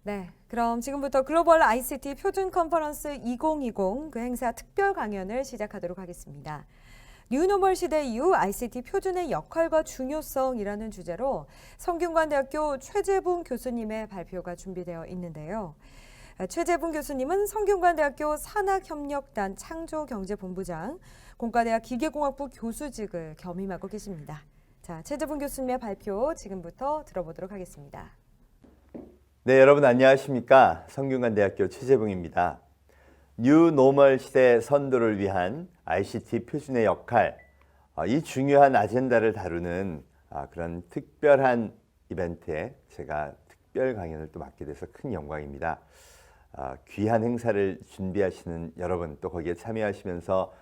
네, 그럼 지금부터 글로벌 ICT 표준 컨퍼런스 2020 그 행사 특별 강연을 시작하도록 하겠습니다. 뉴노멀 시대 이후 ICT 표준의 역할과 중요성이라는 주제로 성균관대학교 최재붕 교수님의 발표가 준비되어 있는데요. 최재붕 교수님은 성균관대학교 산학협력단 창조경제본부장, 공과대학 기계공학부 교수직을 겸임하고 계십니다. 자, 최재붕 교수님의 발표 지금부터 들어보도록 하겠습니다. 네, 여러분 안녕하십니까? 성균관대학교 최재붕입니다. 뉴노멀 시대 선도를 위한 ICT 표준의 역할, 이 중요한 아젠다를 다루는 그런 특별한 이벤트에 제가 특별 강연을 또 맡게 돼서 큰 영광입니다. 귀한 행사를 준비하시는 여러분, 또 거기에 참여하시면서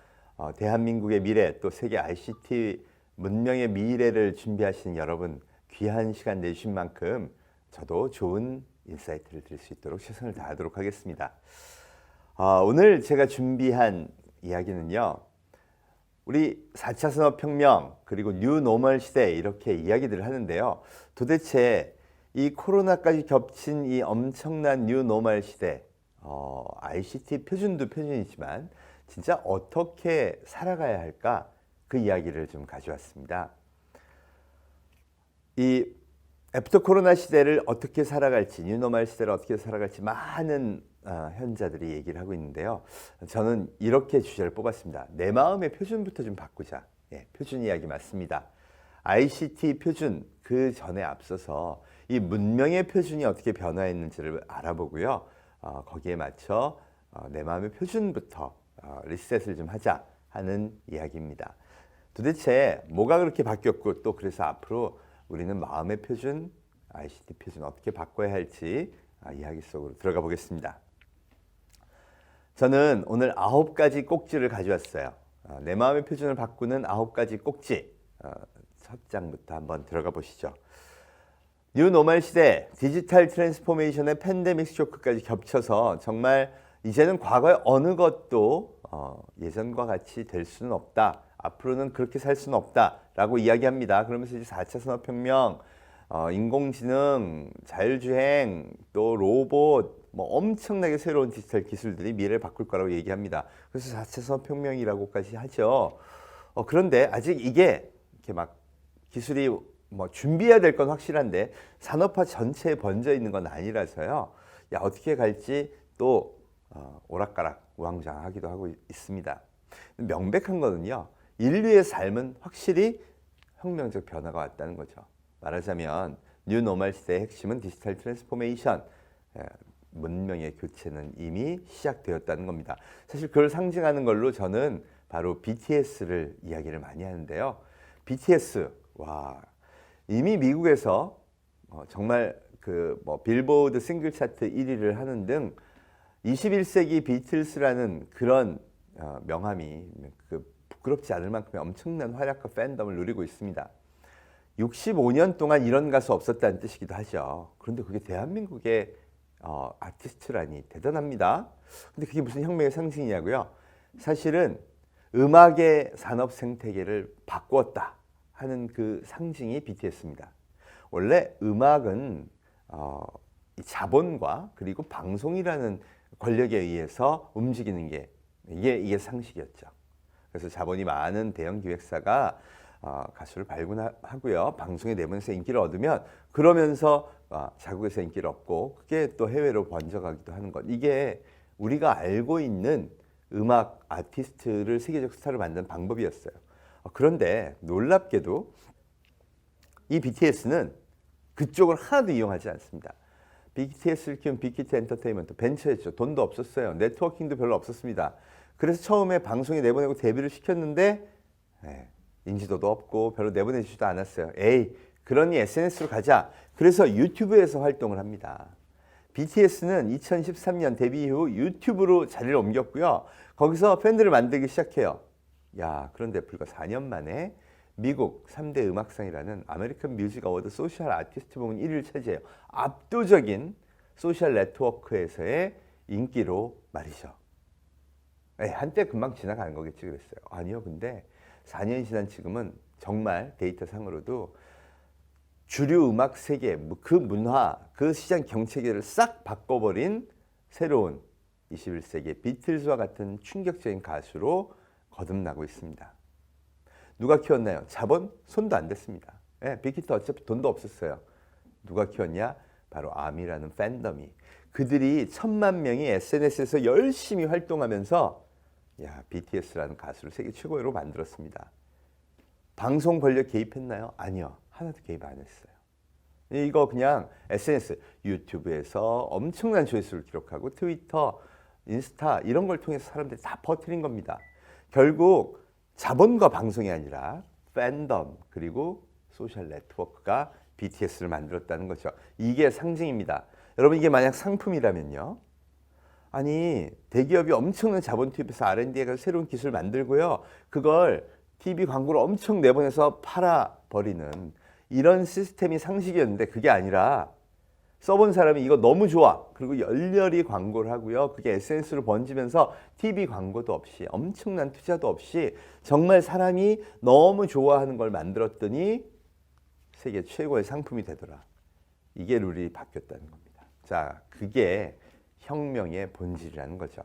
대한민국의 미래, 또 세계 ICT 문명의 미래를 준비하시는 여러분, 귀한 시간 내주신 만큼 저도 좋은 인사이트를 드릴 수 있도록 최선을 다하도록 하겠습니다. 오늘 제가 준비한 이야기는요, 우리 4차 산업혁명 그리고 뉴노멀 시대 이렇게 이야기들을 하는데요. 도대체 이 코로나까지 겹친 이 엄청난 뉴노멀 시대, ICT 표준도 표준이지만 진짜 어떻게 살아가야 할까, 그 이야기를 좀 가져왔습니다. 이 애프터 코로나 시대를 어떻게 살아갈지, 뉴노멀 시대를 어떻게 살아갈지 많은 현자들이 얘기를 하고 있는데요. 저는 이렇게 주제를 뽑았습니다. 내 마음의 표준부터 좀 바꾸자. 예, 표준 이야기 맞습니다. ICT 표준, 그 전에 앞서서 이 문명의 표준이 어떻게 변화했는지를 알아보고요. 거기에 맞춰 내 마음의 표준부터 리셋을 좀 하자 하는 이야기입니다. 도대체 뭐가 그렇게 바뀌었고, 또 그래서 앞으로 우리는 마음의 표준, ICT 표준 어떻게 바꿔야 할지 이야기 속으로 들어가 보겠습니다. 저는 오늘 9가지 꼭지를 가져왔어요. 내 마음의 표준을 바꾸는 9가지 꼭지. 첫 장부터 한번 들어가 보시죠. 뉴노멀 시대, 디지털 트랜스포메이션의 팬데믹 쇼크까지 겹쳐서 정말 이제는 과거의 어느 것도 예전과 같이 될 수는 없다. 앞으로는 그렇게 살 수는 없다라고 이야기합니다. 그러면서 이제 4차 산업혁명, 인공지능, 자율주행, 또 로봇, 뭐 엄청나게 새로운 디지털 기술들이 미래를 바꿀 거라고 얘기합니다. 그래서 4차 산업혁명이라고까지 하죠. 그런데 아직 이게 이렇게 막 기술이 뭐 준비해야 될 건 확실한데 산업화 전체에 번져 있는 건 아니라서요. 야, 어떻게 갈지 또 오락가락 우왕좌왕하기도 하고 있습니다. 명백한 거는요, 인류의 삶은 확실히 혁명적 변화가 왔다는 거죠. 말하자면 뉴노멀 시대의 핵심은 디지털 트랜스포메이션, 문명의 교체는 이미 시작되었다는 겁니다. 사실 그걸 상징하는 걸로 저는 바로 BTS를 이야기를 많이 하는데요. BTS, 와, 이미 미국에서 정말 그 뭐 빌보드 싱글 차트 1위를 하는 등 21세기 비틀스라는 그런 명함이 부끄럽지 않을 만큼의 엄청난 활약과 팬덤을 누리고 있습니다. 65년 동안 이런 가수 없었다는 뜻이기도 하죠. 그런데 그게 대한민국의 아티스트라니 대단합니다. 근데 그게 무슨 혁명의 상징이냐고요? 사실은 음악의 산업 생태계를 바꾸었다 하는 그 상징이 BTS입니다. 원래 음악은 자본과 그리고 방송이라는 권력에 의해서 움직이는 게 이게 상식이었죠. 그래서 자본이 많은 대형 기획사가 가수를 발굴하고요, 방송에 내보내서 인기를 얻으면 그러면서 자국에서 인기를 얻고 그게 또 해외로 번져가기도 하는 것. 이게 우리가 알고 있는 음악 아티스트를 세계적 스타로 만드는 방법이었어요. 그런데 놀랍게도 이 BTS는 그쪽을 하나도 이용하지 않습니다. BTS를 키운 빅히트 엔터테인먼트 벤처였죠. 돈도 없었어요. 네트워킹도 별로 없었습니다. 그래서 처음에 방송에 내보내고 데뷔를 시켰는데 인지도도 없고 별로 내보내주지도 않았어요. 에이, 그러니 SNS로 가자. 그래서 유튜브에서 활동을 합니다. BTS는 2013년 데뷔 이후 유튜브로 자리를 옮겼고요. 거기서 팬들을 만들기 시작해요. 야, 그런데 불과 4년 만에 미국 3대 음악상이라는 아메리칸 뮤직 어워드 소셜 아티스트 부문 1위를 차지해요. 압도적인 소셜 네트워크에서의 인기로 말이죠. 한때 금방 지나가는 거겠지 그랬어요. 아니요, 근데 4년이 지난 지금은 정말 데이터 상으로도 주류 음악 세계, 그 문화, 그 시장 경체계를 싹 바꿔버린 새로운 21세기의 비틀즈와 같은 충격적인 가수로 거듭나고 있습니다. 누가 키웠나요? 자본? 손도 안 댔습니다. 빅히트 어차피 돈도 없었어요. 누가 키웠냐? 바로 아미라는 팬덤이. 그들이 1,000만 명이 SNS에서 열심히 활동하면서 BTS라는 가수를 세계 최고로 만들었습니다. 방송 권력 개입했나요? 아니요. 하나도 개입 안 했어요. 이거 그냥 SNS, 유튜브에서 엄청난 조회수를 기록하고 트위터, 인스타 이런 걸 통해서 사람들이 다 퍼뜨린 겁니다. 결국 자본과 방송이 아니라 팬덤 그리고 소셜 네트워크가 BTS를 만들었다는 거죠. 이게 상징입니다. 여러분 이게 만약 상품이라면요. 아니 대기업이 엄청난 자본 투입해서 R&D해서 새로운 기술 만들고요. 그걸 TV 광고를 엄청 내보내서 팔아버리는 이런 시스템이 상식이었는데 그게 아니라 써본 사람이 이거 너무 좋아. 그리고 열렬히 광고를 하고요. 그게 SNS로 번지면서 TV 광고도 없이 엄청난 투자도 없이 정말 사람이 너무 좋아하는 걸 만들었더니 세계 최고의 상품이 되더라. 이게 룰이 바뀌었다는 겁니다. 자, 그게 혁명의 본질이라는 거죠.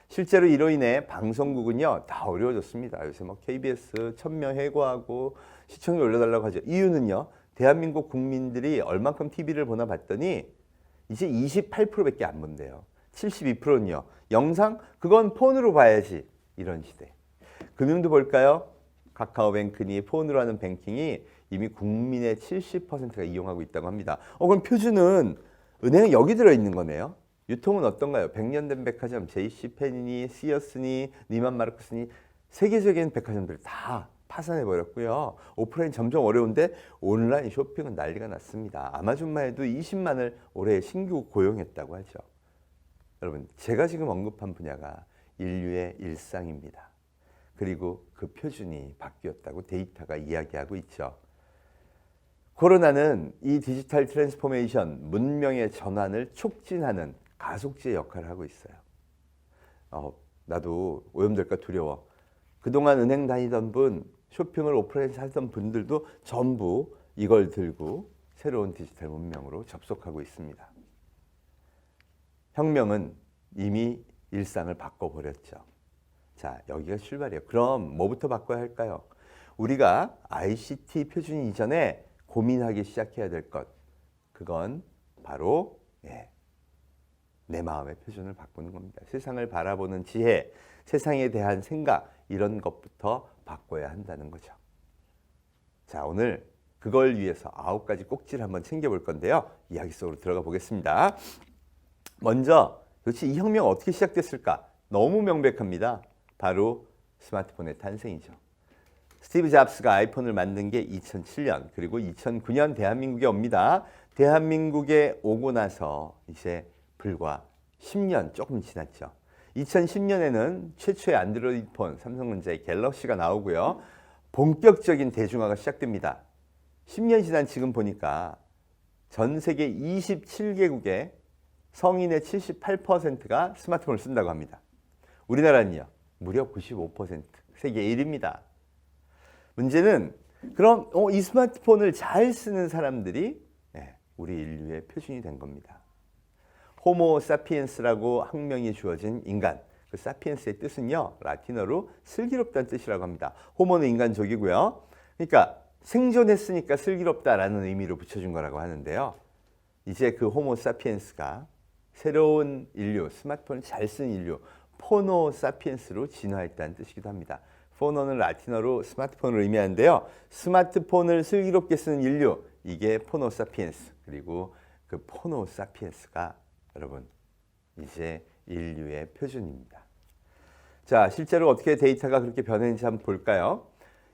실제로 이로 인해 방송국은요 다 어려워졌습니다. 요새 뭐 KBS 1,000명 해고하고 시청률 올려달라고 하죠. 이유는요 대한민국 국민들이 얼만큼 TV를 보나 봤더니 이제 28%밖에 안 본대요. 72%는요 영상 그건 폰으로 봐야지 이런 시대. 금융도 볼까요? 카카오뱅크니 폰으로 하는 뱅킹이 이미 국민의 70%가 이용하고 있다고 합니다. 그럼 표준은 은행은 여기 들어있는 거네요. 유통은 어떤가요? 100년 된 백화점, JC페니니, 시어스니, 니만 마르크스니 세계적인 백화점들 다 파산해버렸고요. 오프라인 점점 어려운데 온라인 쇼핑은 난리가 났습니다. 아마존만 해도 20만을 올해 신규 고용했다고 하죠. 여러분 제가 지금 언급한 분야가 인류의 일상입니다. 그리고 그 표준이 바뀌었다고 데이터가 이야기하고 있죠. 코로나는 이 디지털 트랜스포메이션, 문명의 전환을 촉진하는 가속제 역할을 하고 있어요. 나도 오염될까 두려워. 그동안 은행 다니던 분, 쇼핑을 오프라인에서 하던 분들도 전부 이걸 들고 새로운 디지털 문명으로 접속하고 있습니다. 혁명은 이미 일상을 바꿔버렸죠. 자, 여기가 출발이에요. 그럼 뭐부터 바꿔야 할까요? 우리가 ICT 표준 이전에 고민하기 시작해야 될 것. 그건 바로 내 마음의 표준을 바꾸는 겁니다. 세상을 바라보는 지혜, 세상에 대한 생각 이런 것부터 바꿔야 한다는 거죠. 자, 오늘 그걸 위해서 9가지 꼭지를 한번 챙겨볼 건데요. 이야기 속으로 들어가 보겠습니다. 먼저 도대체 이 혁명 어떻게 시작됐을까? 너무 명백합니다. 바로 스마트폰의 탄생이죠. 스티브 잡스가 아이폰을 만든 게 2007년 그리고 2009년 대한민국에 옵니다. 대한민국에 오고 나서 이제 불과 10년 조금 지났죠. 2010년에는 최초의 안드로이드 폰 삼성전자의 갤럭시가 나오고요. 본격적인 대중화가 시작됩니다. 10년 지난 지금 보니까 전 세계 27개국의 성인의 78%가 스마트폰을 쓴다고 합니다. 우리나라는요. 무려 95%, 세계 1위입니다. 문제는 그럼 이 스마트폰을 잘 쓰는 사람들이 우리 인류의 표준이 된 겁니다. 호모 사피엔스라고 학명이 주어진 인간. 그 사피엔스의 뜻은요. 라틴어로 슬기롭다는 뜻이라고 합니다. 호모는 인간족이고요. 그러니까 생존했으니까 슬기롭다라는 의미로 붙여준 거라고 하는데요. 이제 그 호모 사피엔스가 새로운 인류, 스마트폰을 잘 쓰는 인류, 포노 사피엔스로 진화했다는 뜻이기도 합니다. 포노는 라틴어로 스마트폰을 의미하는데요. 스마트폰을 슬기롭게 쓰는 인류, 이게 포노 사피엔스. 그리고 그 포노 사피엔스가 여러분 이제 인류의 표준입니다. 자, 실제로 어떻게 데이터가 그렇게 변했는지 한번 볼까요?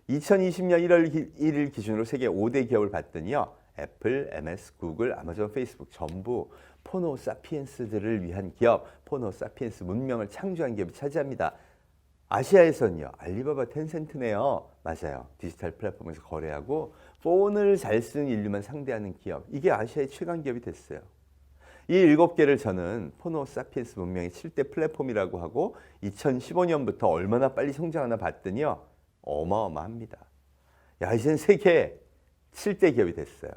2020년 1월 1일 기준으로 세계 5대 기업을 봤더니요. 애플, MS, 구글, 아마존, 페이스북 전부 포노 사피엔스들을 위한 기업, 포노 사피엔스 문명을 창조한 기업이 차지합니다. 아시아에서는요. 알리바바, 텐센트네요. 맞아요. 디지털 플랫폼에서 거래하고 폰을 잘 쓰는 인류만 상대하는 기업. 이게 아시아의 최강 기업이 됐어요. 이 7개를 저는 포노 사피엔스 문명의 7대 플랫폼이라고 하고 2015년부터 얼마나 빨리 성장하나 봤더니요. 어마어마합니다. 이제는 세계 7대 기업이 됐어요.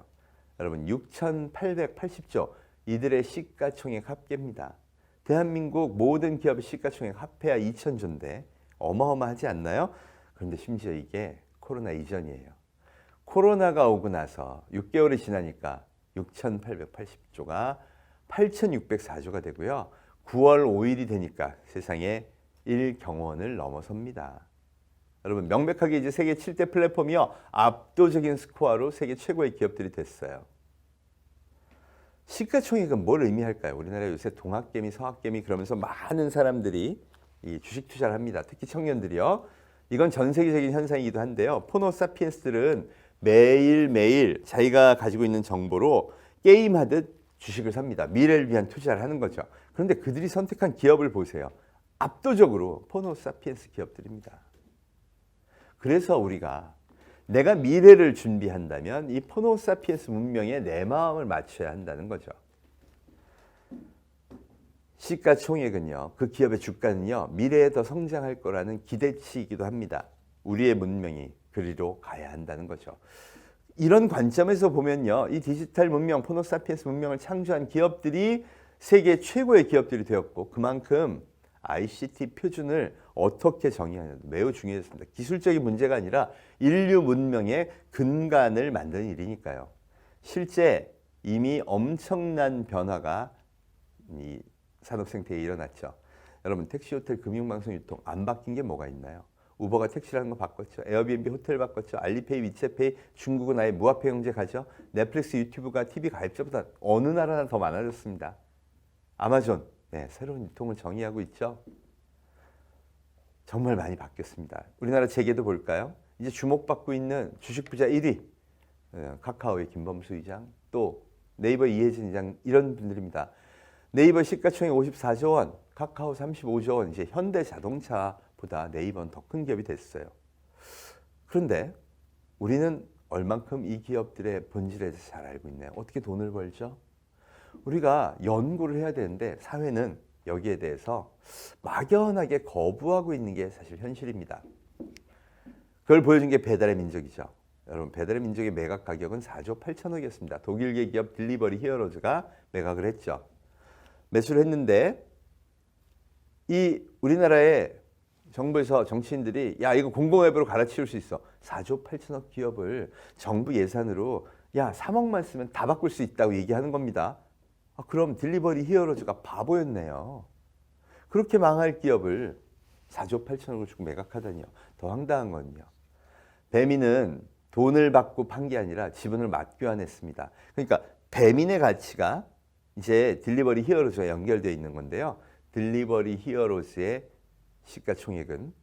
여러분 6,880조 이들의 시가총액 합계입니다. 대한민국 모든 기업의 시가총액 합해야 2,000조인데 어마어마하지 않나요? 그런데 심지어 이게 코로나 이전이에요. 코로나가 오고 나서 6개월이 지나니까 6,880조가 8,604조가 되고요. 9월 5일이 되니까 세상에 1경원을 넘어섭니다. 여러분 명백하게 이제 세계 7대 플랫폼이요. 압도적인 스코어로 세계 최고의 기업들이 됐어요. 시가총액은 뭘 의미할까요? 우리나라 요새 동학개미, 서학개미 그러면서 많은 사람들이 이 주식 투자를 합니다. 특히 청년들이요. 이건 전 세계적인 현상이기도 한데요. 포노사피엔스들은 매일매일 자기가 가지고 있는 정보로 게임하듯 주식을 삽니다. 미래를 위한 투자를 하는 거죠. 그런데 그들이 선택한 기업을 보세요. 압도적으로 포노사피엔스 기업들입니다. 그래서 우리가 내가 미래를 준비한다면 이 포노사피엔스 문명에 내 마음을 맞춰야 한다는 거죠. 시가총액은요. 그 기업의 주가는요. 미래에 더 성장할 거라는 기대치이기도 합니다. 우리의 문명이 그리로 가야 한다는 거죠. 이런 관점에서 보면요. 이 디지털 문명, 포노사피엔스 문명을 창조한 기업들이 세계 최고의 기업들이 되었고 그만큼 ICT 표준을 어떻게 정의하느냐 매우 중요했습니다. 기술적인 문제가 아니라 인류 문명의 근간을 만드는 일이니까요. 실제 이미 엄청난 변화가 이 산업 생태계에 일어났죠. 여러분 택시, 호텔, 금융방송, 유통 안 바뀐 게 뭐가 있나요? 우버가 택시라는 거 바꿨죠. 에어비앤비 호텔 바꿨죠. 알리페이, 위챗페이, 중국은 아예 무화폐 경제 가죠. 넷플릭스, 유튜브가 TV 가입자보다 어느 나라나 더 많아졌습니다. 아마존, 네, 새로운 유통을 정의하고 있죠. 정말 많이 바뀌었습니다. 우리나라 재계도 볼까요? 이제 주목받고 있는 주식 부자 1위, 카카오의 김범수 이장, 또 네이버 이혜진 이장 이런 분들입니다. 네이버 시가총액 54조 원, 카카오 35조 원, 이제 현대자동차보다 네이버는 더 큰 기업이 됐어요. 그런데 우리는 얼만큼 이 기업들의 본질에 대해서 잘 알고 있나요? 어떻게 돈을 벌죠? 우리가 연구를 해야 되는데 사회는 여기에 대해서 막연하게 거부하고 있는 게 사실 현실입니다. 그걸 보여준 게 배달의 민족이죠. 여러분 배달의 민족의 매각 가격은 4조 8천억이었습니다. 독일계 기업 딜리버리 히어로즈가 매각을 했죠. 매수를 했는데 이 우리나라의 정부에서 정치인들이 야 이거 공공외부로 갈아치울 수 있어. 4조 8천억 기업을 정부 예산으로 야 3억만 쓰면 다 바꿀 수 있다고 얘기하는 겁니다. 그럼 딜리버리 히어로즈가 바보였네요. 그렇게 망할 기업을 4조 8천억을 주고 매각하다니요. 더 황당한 건요. 배민은 돈을 받고 판 게 아니라 지분을 맞교환했습니다. 그러니까 배민의 가치가 이제 딜리버리 히어로즈와 연결되어 있는 건데요. 딜리버리 히어로즈의 시가총액은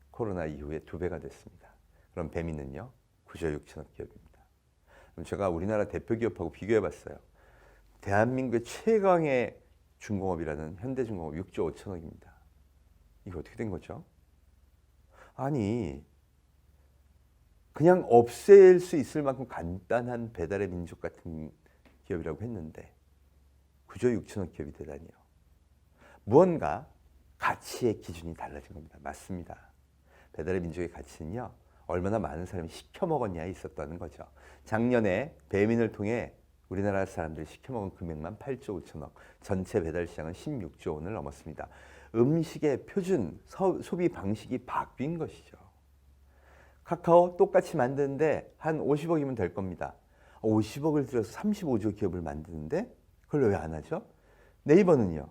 코로나 이후에 2배가 됐습니다. 그럼 배민은요. 9조 6천억 기업입니다. 그럼 제가 우리나라 대표 기업하고 비교해 봤어요. 대한민국의 최강의 중공업이라는 현대중공업 6조 5천억입니다. 이거 어떻게 된 거죠? 아니 그냥 없앨 수 있을 만큼 간단한 배달의 민족 같은 기업이라고 했는데 9조 6천억 기업이 되다니요. 무언가 가치의 기준이 달라진 겁니다. 맞습니다. 배달의 민족의 가치는요. 얼마나 많은 사람이 시켜먹었냐에 있었다는 거죠. 작년에 배민을 통해 우리나라 사람들이 시켜먹은 금액만 8조 5천억, 전체 배달 시장은 16조 원을 넘었습니다. 음식의 표준, 소비 방식이 바뀐 것이죠. 카카오 똑같이 만드는데 한 50억이면 될 겁니다. 50억을 들여서 35조 기업을 만드는데 그걸 왜 안 하죠? 네이버는요.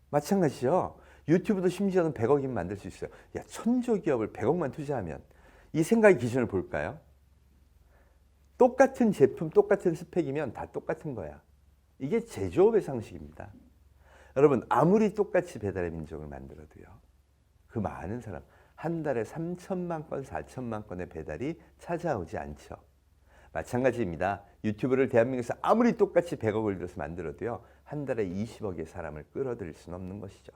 마찬가지죠. 유튜브도 심지어는 100억이면 만들 수 있어요. 야, 1000조 기업을 100억만 투자하면 이 생각의 기준을 볼까요? 똑같은 제품, 똑같은 스펙이면 다 똑같은 거야. 이게 제조업의 상식입니다. 여러분 아무리 똑같이 배달의 민족을 만들어도요. 그 많은 사람, 한 달에 3천만 건, 4천만 건의 배달이 찾아오지 않죠. 마찬가지입니다. 유튜브를 대한민국에서 아무리 똑같이 100억을 들여서 만들어도요. 한 달에 20억의 사람을 끌어들일 수는 없는 것이죠.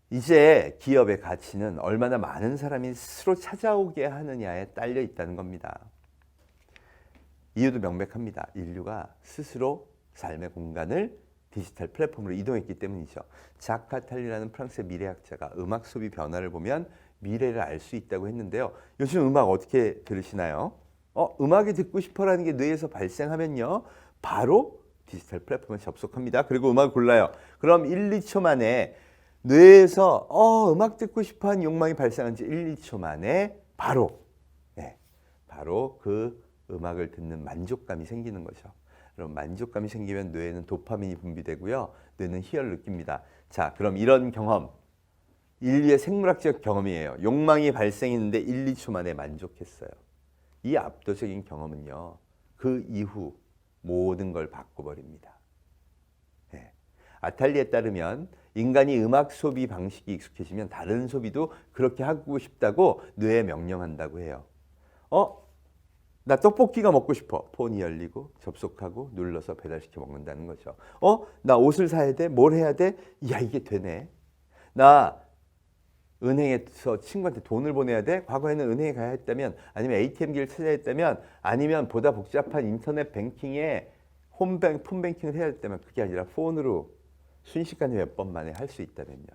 이제 기업의 가치는 얼마나 많은 사람이 스스로 찾아오게 하느냐에 딸려 있다는 겁니다. 이유도 명백합니다. 인류가 스스로 삶의 공간을 디지털 플랫폼으로 이동했기 때문이죠. 자크 아탈리라는 프랑스의 미래학자가 음악 소비 변화를 보면 미래를 알 수 있다고 했는데요. 요즘 음악 어떻게 들으시나요? 음악이 듣고 싶어라는 게 뇌에서 발생하면요. 바로 디지털 플랫폼에 접속합니다. 그리고 음악을 골라요. 그럼 1, 2초 만에 뇌에서 음악 듣고 싶어하는 욕망이 발생한 지 1, 2초 만에 바로 바로 그 음악을 듣는 만족감이 생기는 거죠. 그럼 만족감이 생기면 뇌에는 도파민이 분비되고요. 뇌는 희열을 느낍니다. 자, 그럼 이런 경험, 인류의 생물학적 경험이에요. 욕망이 발생했는데 1, 2초 만에 만족했어요. 이 압도적인 경험은요. 그 이후 모든 걸 바꿔버립니다. 아탈리에 따르면 인간이 음악 소비 방식이 익숙해지면 다른 소비도 그렇게 하고 싶다고 뇌에 명령한다고 해요. 나 떡볶이가 먹고 싶어. 폰이 열리고 접속하고 눌러서 배달시켜 먹는다는 거죠. 나 옷을 사야 돼? 뭘 해야 돼? 야, 이게 되네. 나 은행에서 친구한테 돈을 보내야 돼? 과거에는 은행에 가야 했다면, 아니면 ATM기를 찾아야 했다면, 아니면 보다 복잡한 인터넷 뱅킹에 폰뱅킹을 해야 했다면, 그게 아니라 폰으로 순식간에 몇 번 만에 할 수 있다면요.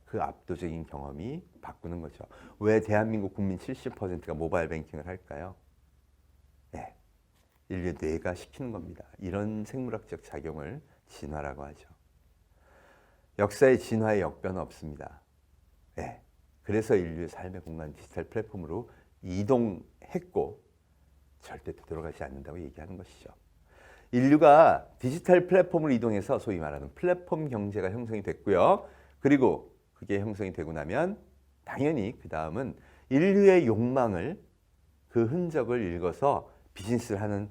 그 압도적인 경험이 바꾸는 거죠. 왜 대한민국 국민 70%가 모바일 뱅킹을 할까요? 인류 뇌가 시키는 겁니다. 이런 생물학적 작용을 진화라고 하죠. 역사의 진화에 역변은 없습니다. 그래서 인류의 삶의 공간 디지털 플랫폼으로 이동했고 절대 되돌아가지 않는다고 얘기하는 것이죠. 인류가 디지털 플랫폼으로 이동해서 소위 말하는 플랫폼 경제가 형성이 됐고요. 그리고 그게 형성이 되고 나면 당연히 그 다음은 인류의 욕망을 그 흔적을 읽어서 비즈니스를 하는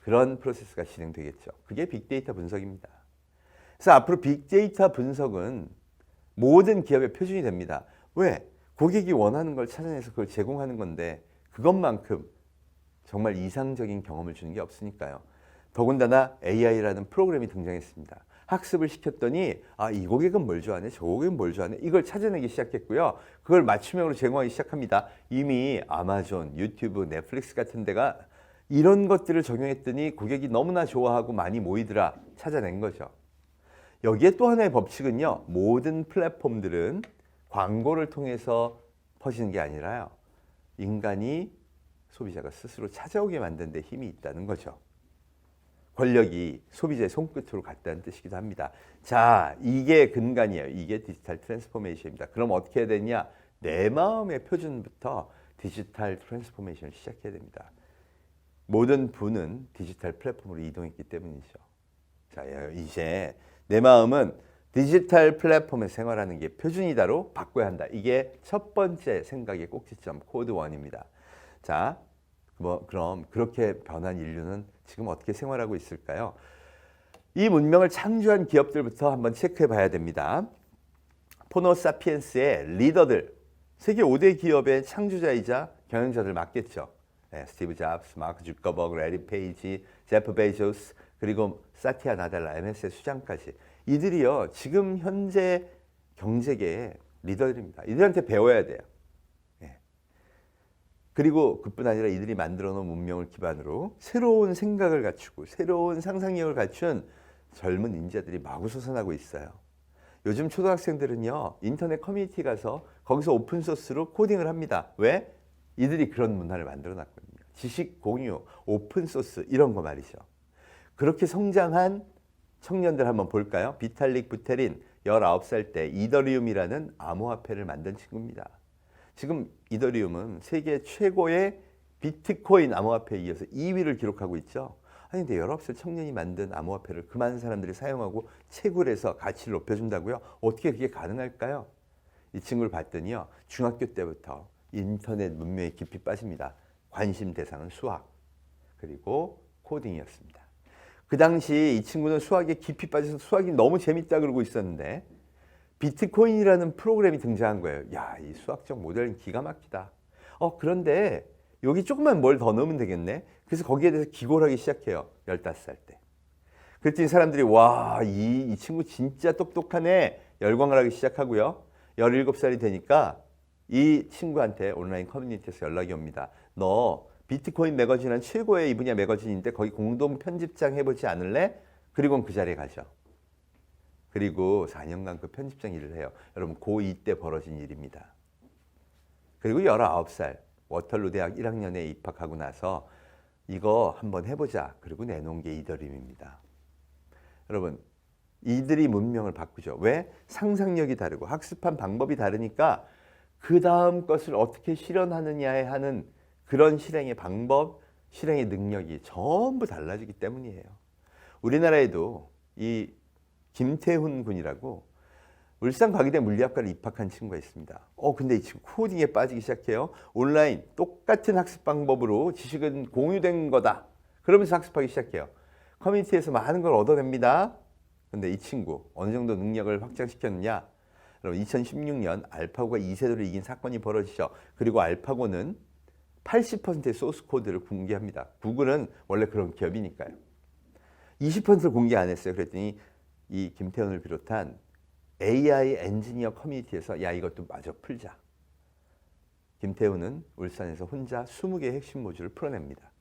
그런 프로세스가 진행되겠죠. 그게 빅데이터 분석입니다. 그래서 앞으로 빅데이터 분석은 모든 기업의 표준이 됩니다. 왜? 고객이 원하는 걸 찾아내서 그걸 제공하는 건데 그것만큼 정말 이상적인 경험을 주는 게 없으니까요. 더군다나 AI라는 프로그램이 등장했습니다. 학습을 시켰더니 이 고객은 뭘 좋아하네, 저 고객은 뭘 좋아하네, 이걸 찾아내기 시작했고요. 그걸 맞춤형으로 제공하기 시작합니다. 이미 아마존, 유튜브, 넷플릭스 같은 데가 이런 것들을 적용했더니 고객이 너무나 좋아하고 많이 모이더라 찾아낸 거죠. 여기에 또 하나의 법칙은요. 모든 플랫폼들은 광고를 통해서 퍼지는 게 아니라요. 인간이 소비자가 스스로 찾아오게 만드는 데 힘이 있다는 거죠. 권력이 소비자의 손끝으로 갔다는 뜻이기도 합니다. 자, 이게 근간이에요. 이게 디지털 트랜스포메이션입니다. 그럼 어떻게 해야 되냐? 내 마음의 표준부터 디지털 트랜스포메이션을 시작해야 됩니다. 모든 부는 디지털 플랫폼으로 이동했기 때문이죠. 자, 이제 내 마음은 디지털 플랫폼에 생활하는 게 표준이다로 바꿔야 한다. 이게 첫 번째 생각의 꼭지점 코드 1입니다. 자, 그럼 그렇게 변한 인류는 지금 어떻게 생활하고 있을까요? 이 문명을 창조한 기업들부터 한번 체크해 봐야 됩니다. 포노사피엔스의 리더들, 세계 5대 기업의 창조자이자 경영자들 맞겠죠. 스티브 잡스, 마크 주커버그, 레리 페이지, 제프 베조스, 그리고 사티아 나델라, MS의 수장까지. 이들이요, 지금 현재 경제계의 리더들입니다. 이들한테 배워야 돼요. 그리고 그뿐 아니라 이들이 만들어 놓은 문명을 기반으로 새로운 생각을 갖추고 새로운 상상력을 갖춘 젊은 인재들이 마구 솟아나고 있어요. 요즘 초등학생들은요, 인터넷 커뮤니티 가서 거기서 오픈소스로 코딩을 합니다. 왜? 이들이 그런 문화를 만들어 놨거든요. 지식 공유, 오픈소스 이런 거 말이죠. 그렇게 성장한 청년들 한번 볼까요? 비탈릭 부테린 19살 때 이더리움이라는 암호화폐를 만든 친구입니다. 지금 이더리움은 세계 최고의 비트코인 암호화폐에 이어서 2위를 기록하고 있죠. 아니 근데 19살 청년이 만든 암호화폐를 그 많은 사람들이 사용하고 채굴해서 가치를 높여준다고요? 어떻게 그게 가능할까요? 이 친구를 봤더니요. 중학교 때부터 인터넷 문명에 깊이 빠집니다. 관심 대상은 수학 그리고 코딩이었습니다. 그 당시 이 친구는 수학에 깊이 빠져서 수학이 너무 재밌다 그러고 있었는데 비트코인이라는 프로그램이 등장한 거예요. 야, 이 수학적 모델은 기가 막히다. 그런데 여기 조금만 뭘 더 넣으면 되겠네. 그래서 거기에 대해서 기고를 하기 시작해요. 15살 때. 그랬더니 사람들이 와, 이 친구 진짜 똑똑하네. 열광을 하기 시작하고요. 17살이 되니까 이 친구한테 온라인 커뮤니티에서 연락이 옵니다. 너 비트코인 매거진은 최고의 이 분야 매거진인데 거기 공동 편집장 해보지 않을래? 그리고는 그 자리에 가죠. 그리고 4년간 그 편집장 일을 해요. 여러분 고2 때 벌어진 일입니다. 그리고 19살 워털루 대학 1학년에 입학하고 나서 이거 한번 해보자. 그리고 내놓은 게 이더리움입니다. 여러분, 이들이 문명을 바꾸죠. 왜? 상상력이 다르고 학습한 방법이 다르니까 그 다음 것을 어떻게 실현하느냐에 하는 그런 실행의 방법, 실행의 능력이 전부 달라지기 때문이에요. 우리나라에도 이 김태훈 군이라고 울산 과기대 물리학과를 입학한 친구가 있습니다. 근데 이 친구 코딩에 빠지기 시작해요. 온라인 똑같은 학습 방법으로 지식은 공유된 거다. 그러면서 학습하기 시작해요. 커뮤니티에서 많은 걸 얻어냅니다. 근데 이 친구 어느 정도 능력을 확장시켰느냐? 여러분 2016년 알파고가 이세돌을 이긴 사건이 벌어지죠. 그리고 알파고는 80%의 소스 코드를 공개합니다. 구글은 원래 그런 기업이니까요. 20%를 공개 안 했어요. 그랬더니 이 김태훈을 비롯한 AI 엔지니어 커뮤니티에서 야 이것도 마저 풀자. 김태훈은 울산에서 혼자 20개의 핵심 모듈을 풀어냅니다.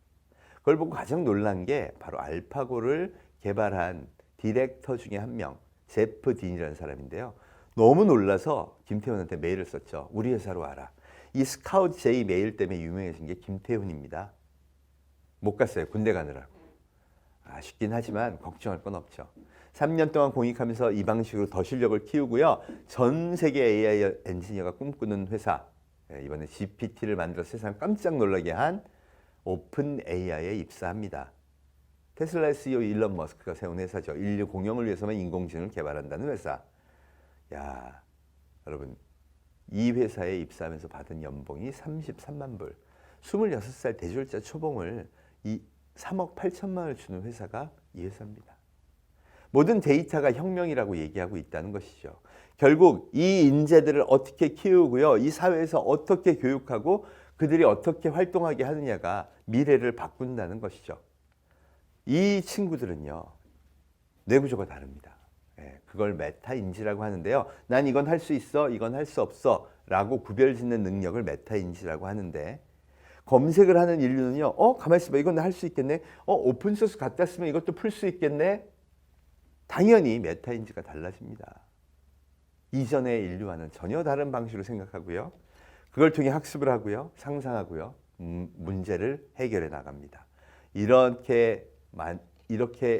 그걸 보고 가장 놀란 게 바로 알파고를 개발한 디렉터 중에 한 명, 제프 딘이라는 사람인데요. 너무 놀라서 김태훈한테 메일을 썼죠. 우리 회사로 와라. 이 스카우트 J 메일 때문에 유명해진 게 김태훈입니다. 못 갔어요. 군대 가느라고. 아쉽긴 하지만 걱정할 건 없죠. 3년 동안 공익하면서 이 방식으로 더 실력을 키우고요. 전 세계 AI 엔지니어가 꿈꾸는 회사, 이번에 GPT를 만들어 세상 깜짝 놀라게 한 오픈 AI에 입사합니다. 테슬라 CEO 일론 머스크가 세운 회사죠. 인류 공영을 위해서만 인공지능을 개발한다는 회사. 야, 여러분 이 회사에 입사하면서 받은 연봉이 33만 불. 26살 대졸자 초봉을 이 3억 8천만 원을 주는 회사가 이 회사입니다. 모든 데이터가 혁명이라고 얘기하고 있다는 것이죠. 결국 이 인재들을 어떻게 키우고요. 이 사회에서 어떻게 교육하고 그들이 어떻게 활동하게 하느냐가 미래를 바꾼다는 것이죠. 이 친구들은요. 뇌구조가 다릅니다. 그걸 메타인지라고 하는데요. 난 이건 할 수 있어, 이건 할 수 없어 라고 구별짓는 능력을 메타인지라고 하는데 검색을 하는 인류는요. 가만히 있어봐. 이건 할 수 있겠네. 오픈소스 갖다 쓰면 이것도 풀 수 있겠네. 당연히 메타인지가 달라집니다. 이전의 인류와는 전혀 다른 방식으로 생각하고요. 그걸 통해 학습을 하고요. 상상하고요. 문제를 해결해 나갑니다. 이렇게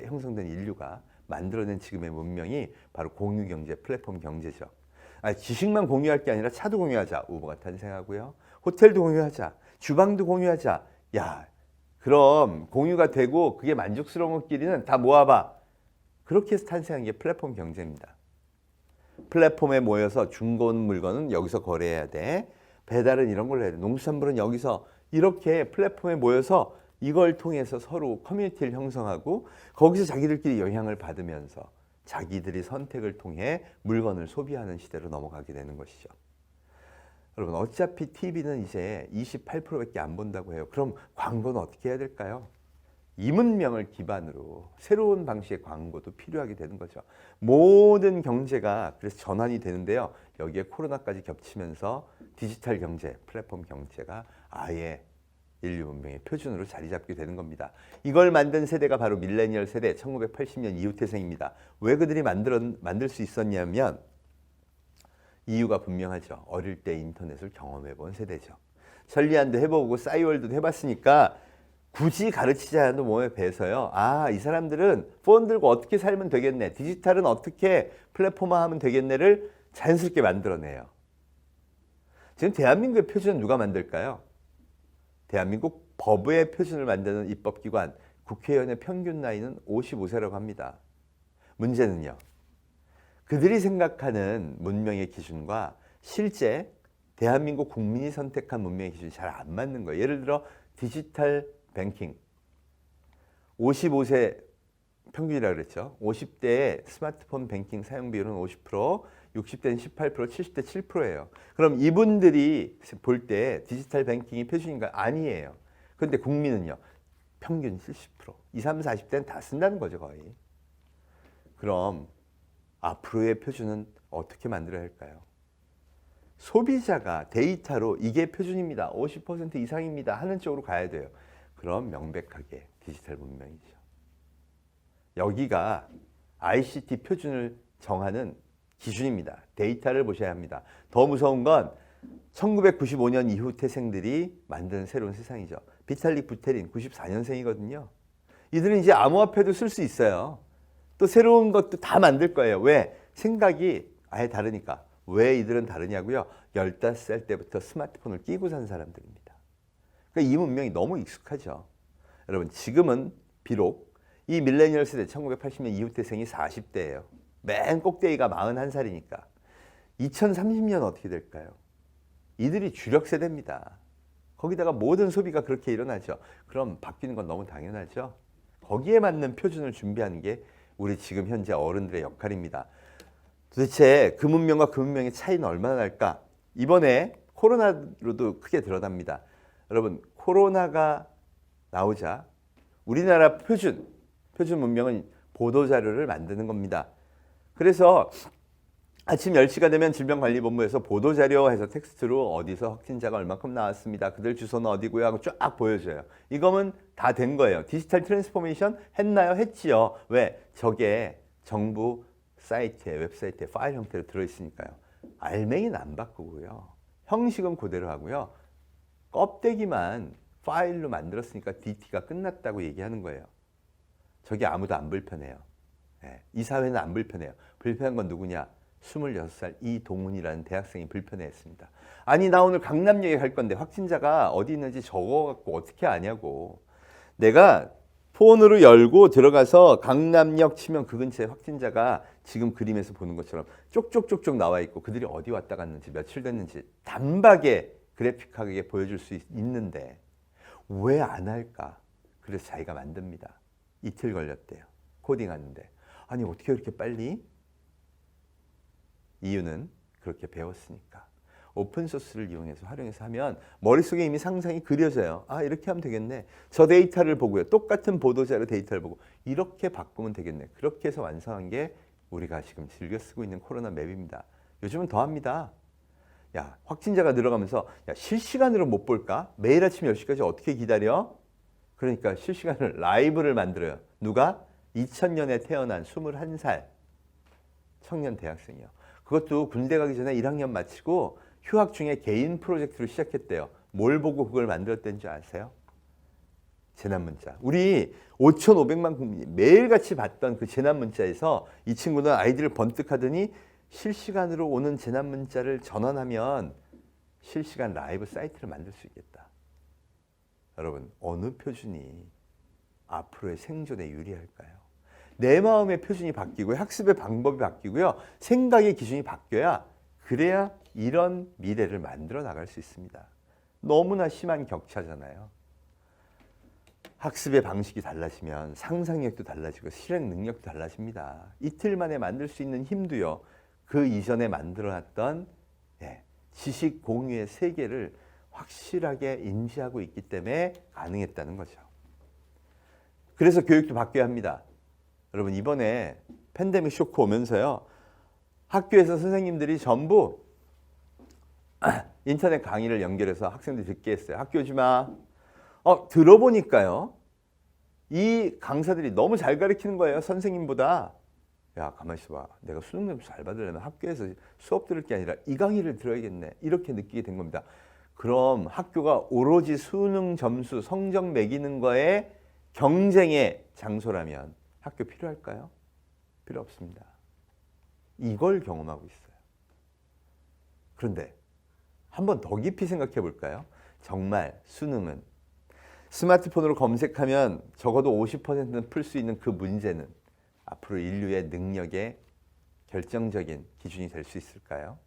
형성된 인류가 만들어낸 지금의 문명이 바로 공유경제, 플랫폼 경제죠. 지식만 공유할 게 아니라 차도 공유하자. 우버가 탄생하고요. 호텔도 공유하자. 주방도 공유하자. 야, 그럼 공유가 되고 그게 만족스러운 것끼리는 다 모아봐. 그렇게 해서 탄생한 게 플랫폼 경제입니다. 플랫폼에 모여서 중고운 물건은 여기서 거래해야 돼. 배달은 이런 걸로 해야 돼. 농수산물은 여기서 이렇게 플랫폼에 모여서 이걸 통해서 서로 커뮤니티를 형성하고 거기서 자기들끼리 영향을 받으면서 자기들이 선택을 통해 물건을 소비하는 시대로 넘어가게 되는 것이죠. 여러분 어차피 TV는 이제 28%밖에 안 본다고 해요. 그럼 광고는 어떻게 해야 될까요? 이 문명을 기반으로 새로운 방식의 광고도 필요하게 되는 거죠. 모든 경제가 그래서 전환이 되는데요. 여기에 코로나까지 겹치면서 디지털 경제, 플랫폼 경제가 아예 인류 문명의 표준으로 자리 잡게 되는 겁니다. 이걸 만든 세대가 바로 밀레니얼 세대, 1980년 이후 태생입니다. 왜 그들이 만들 수 있었냐면 이유가 분명하죠. 어릴 때 인터넷을 경험해 본 세대죠. 천리안도 해보고 싸이월드도 해봤으니까 굳이 가르치지 않아도 몸에 배서요. 이 사람들은 폰 들고 어떻게 살면 되겠네. 디지털은 어떻게 플랫폼화하면 되겠네를 자연스럽게 만들어내요. 지금 대한민국의 표준은 누가 만들까요? 대한민국 법의 표준을 만드는 입법기관 국회의원의 평균 나이는 55세라고 합니다. 문제는요. 그들이 생각하는 문명의 기준과 실제 대한민국 국민이 선택한 문명의 기준이 잘 안 맞는 거예요. 예를 들어 디지털 뱅킹 55세 평균이라고 그랬죠. 50대의 스마트폰 뱅킹 사용 비율은 50%, 60대는 18%, 70대 7%예요. 그럼 이분들이 볼 때 디지털 뱅킹이 표준인가? 아니에요. 그런데 국민은요. 평균 70%, 20, 30, 40대는 다 쓴다는 거죠, 거의. 그럼 앞으로의 표준은 어떻게 만들어야 할까요? 소비자가 데이터로 이게 표준입니다. 50% 이상입니다. 하는 쪽으로 가야 돼요. 그럼 명백하게 디지털 문명이죠. 여기가 ICT 표준을 정하는 기준입니다. 데이터를 보셔야 합니다. 더 무서운 건 1995년 이후 태생들이 만든 새로운 세상이죠. 비탈릭 부테린 94년생이거든요. 이들은 이제 암호화폐도 쓸 수 있어요. 또 새로운 것도 다 만들 거예요. 왜? 생각이 아예 다르니까. 왜 이들은 다르냐고요? 15살 때부터 스마트폰을 끼고 산 사람들입니다. 그러니까 이 문명이 너무 익숙하죠. 여러분, 지금은 비록 이 밀레니얼 세대 1980년 이후 태생이 40대예요. 맨 꼭대기가 41살이니까. 2030년 어떻게 될까요? 이들이 주력 세대입니다. 거기다가 모든 소비가 그렇게 일어나죠. 그럼 바뀌는 건 너무 당연하죠. 거기에 맞는 표준을 준비하는 게 우리 지금 현재 어른들의 역할입니다. 도대체 그 문명과 그 문명의 차이는 얼마나 날까? 이번에 코로나로도 크게 드러납니다. 여러분, 코로나가 나오자 우리나라 표준 문명은 보도자료를 만드는 겁니다. 그래서 아침 10시가 되면 질병관리본부에서 보도자료 해서 텍스트로 어디서 확진자가 얼마큼 나왔습니다. 그들 주소는 어디고요 하고 쫙 보여줘요. 이거면 다 된 거예요. 디지털 트랜스포메이션 했나요? 했지요. 왜? 저게 정부 사이트에, 웹사이트에 파일 형태로 들어있으니까요. 알맹이는 안 바꾸고요. 형식은 그대로 하고요. 껍데기만 파일로 만들었으니까 DT가 끝났다고 얘기하는 거예요. 저게 아무도 안 불편해요. 네. 이 사회는 안 불편해요. 불편한 건 누구냐? 26살 이동훈이라는 대학생이 불편해했습니다. 아니, 나 오늘 강남역에 갈 건데 확진자가 어디 있는지 적어갖고 어떻게 아냐고. 내가 폰으로 열고 들어가서 강남역 치면 그 근처에 확진자가 지금 그림에서 보는 것처럼 쪽쪽쪽쪽 나와 있고 그들이 어디 왔다 갔는지 며칠 됐는지 단박에 그래픽하게 보여줄 수 있는데 왜 안 할까? 그래서 자기가 만듭니다. 이틀 걸렸대요. 코딩하는데. 아니, 어떻게 그렇게 빨리? 이유는 그렇게 배웠으니까. 오픈소스를 이용해서 활용해서 하면 머릿속에 이미 상상이 그려져요. 아, 이렇게 하면 되겠네. 저 데이터를 보고요. 똑같은 보도자료 데이터를 보고 이렇게 바꾸면 되겠네. 그렇게 해서 완성한 게 우리가 지금 즐겨 쓰고 있는 코로나 맵입니다. 요즘은 더 합니다. 야, 확진자가 늘어가면서 야, 실시간으로 못 볼까? 매일 아침 10시까지 어떻게 기다려? 그러니까 실시간을 라이브를 만들어요. 누가? 2000년에 태어난 21살 청년 대학생이요. 그것도 군대 가기 전에 1학년 마치고 휴학 중에 개인 프로젝트를 시작했대요. 뭘 보고 그걸 만들었다는 줄 아세요? 재난문자. 우리 5,500만 국민이 매일같이 봤던 그 재난문자에서 이 친구는 아이디를 번뜩하더니 실시간으로 오는 재난문자를 전환하면 실시간 라이브 사이트를 만들 수 있겠다. 여러분, 어느 표준이 앞으로의 생존에 유리할까요? 내 마음의 표준이 바뀌고 학습의 방법이 바뀌고요. 생각의 기준이 바뀌어야 그래야 이런 미래를 만들어 나갈 수 있습니다. 너무나 심한 격차잖아요. 학습의 방식이 달라지면 상상력도 달라지고 실행 능력도 달라집니다. 이틀 만에 만들 수 있는 힘도요. 그 이전에 만들어놨던 지식 공유의 세계를 확실하게 인지하고 있기 때문에 가능했다는 거죠. 그래서 교육도 바뀌어야 합니다. 여러분, 이번에 팬데믹 쇼크 오면서요. 학교에서 선생님들이 전부 인터넷 강의를 연결해서 학생들이 듣게 했어요. 학교 오지 마. 들어보니까요. 이 강사들이 너무 잘 가르치는 거예요. 선생님보다. 야, 가만히 있어봐. 내가 수능 점수 잘 받으려면 학교에서 수업 들을 게 아니라 이 강의를 들어야겠네. 이렇게 느끼게 된 겁니다. 그럼 학교가 오로지 수능 점수, 성적 매기는 거에 경쟁의 장소라면 학교 필요할까요? 필요 없습니다. 이걸 경험하고 있어요. 그런데 한 번 더 깊이 생각해 볼까요? 정말 수능은 스마트폰으로 검색하면 적어도 50%는 풀 수 있는 그 문제는 앞으로 인류의 능력의 결정적인 기준이 될 수 있을까요?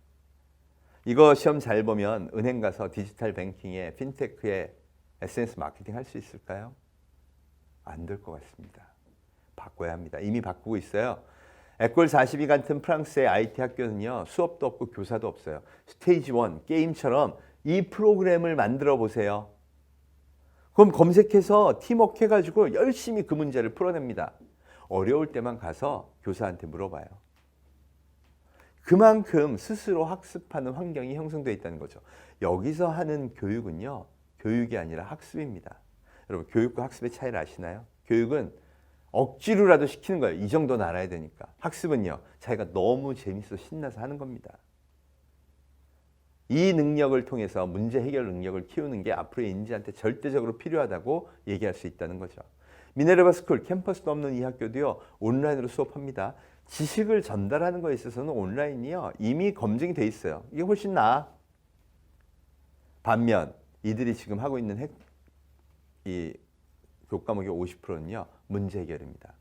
이거 시험 잘 보면 은행 가서 디지털 뱅킹에 핀테크에 SNS 마케팅 할 수 있을까요? 안 될 것 같습니다. 바꿔야 합니다. 이미 바꾸고 있어요. 에콜 42 같은 프랑스의 IT 학교는요. 수업도 없고 교사도 없어요. 스테이지 1 게임처럼 이 프로그램을 만들어 보세요. 그럼 검색해서 팀워크 해가지고 열심히 그 문제를 풀어냅니다. 어려울 때만 가서 교사한테 물어봐요. 그만큼 스스로 학습하는 환경이 형성되어 있다는 거죠. 여기서 하는 교육은요. 교육이 아니라 학습입니다. 여러분, 교육과 학습의 차이를 아시나요? 교육은 억지로라도 시키는 거예요. 이 정도는 알아야 되니까. 학습은요. 자기가 너무 재밌어 신나서 하는 겁니다. 이 능력을 통해서 문제 해결 능력을 키우는 게 앞으로의 인재한테 절대적으로 필요하다고 얘기할 수 있다는 거죠. 미네르바 스쿨 캠퍼스도 없는 이 학교도요 온라인으로 수업합니다. 지식을 전달하는 거에 있어서는 온라인이요 이미 검증이 돼 있어요. 이게 훨씬 나아. 반면 이들이 지금 하고 있는 이 교과목의 50%는요 문제 해결입니다.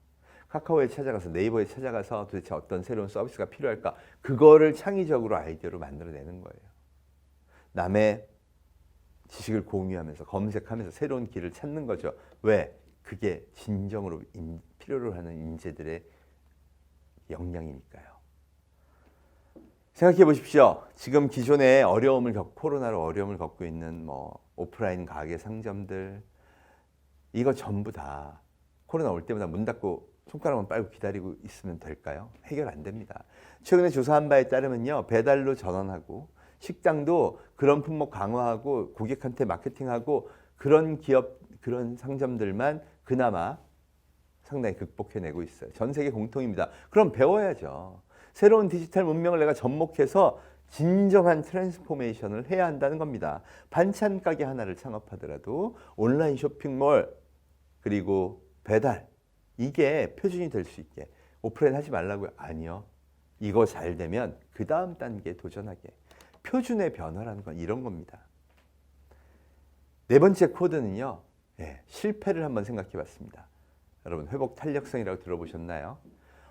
카카오에 찾아가서 네이버에 찾아가서 도대체 어떤 새로운 서비스가 필요할까 그거를 창의적으로 아이디어로 만들어내는 거예요. 남의 지식을 공유하면서 검색하면서 새로운 길을 찾는 거죠. 왜? 그게 진정으로 필요로 하는 인재들의 역량이니까요. 생각해 보십시오. 지금 기존에 코로나로 어려움을 겪고 있는 오프라인 가게 상점들 이거 전부 다 코로나 올 때마다 문 닫고 손가락만 빨고 기다리고 있으면 될까요? 해결 안 됩니다. 최근에 조사한 바에 따르면요. 배달로 전환하고 식당도 그런 품목 강화하고 고객한테 마케팅하고 그런 기업, 그런 상점들만 그나마 상당히 극복해내고 있어요. 전 세계 공통입니다. 그럼 배워야죠. 새로운 디지털 문명을 내가 접목해서 진정한 트랜스포메이션을 해야 한다는 겁니다. 반찬 가게 하나를 창업하더라도 온라인 쇼핑몰 그리고 배달 이게 표준이 될 수 있게 오프라인 하지 말라고요? 아니요. 이거 잘 되면 그 다음 단계에 도전하게. 표준의 변화라는 건 이런 겁니다. 네 번째 코드는요. 실패를 한번 생각해 봤습니다. 여러분 회복 탄력성이라고 들어보셨나요?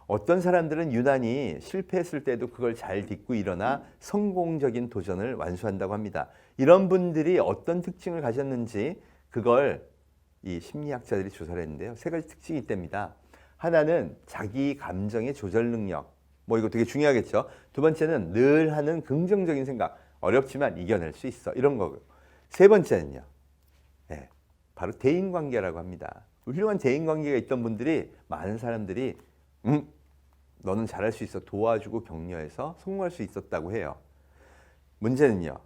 어떤 사람들은 유난히 실패했을 때도 그걸 잘 딛고 일어나 성공적인 도전을 완수한다고 합니다. 이런 분들이 어떤 특징을 가졌는지 그걸 이 심리학자들이 조사를 했는데요. 세 가지 특징이 있답니다. 하나는 자기 감정의 조절 능력. 이거 되게 중요하겠죠. 두 번째는 늘 하는 긍정적인 생각. 어렵지만 이겨낼 수 있어. 이런 거고요. 세 번째는요. 바로 대인관계라고 합니다. 훌륭한 대인관계가 있던 분들이 많은 사람들이 너는 잘할 수 있어. 도와주고 격려해서 성공할 수 있었다고 해요. 문제는요.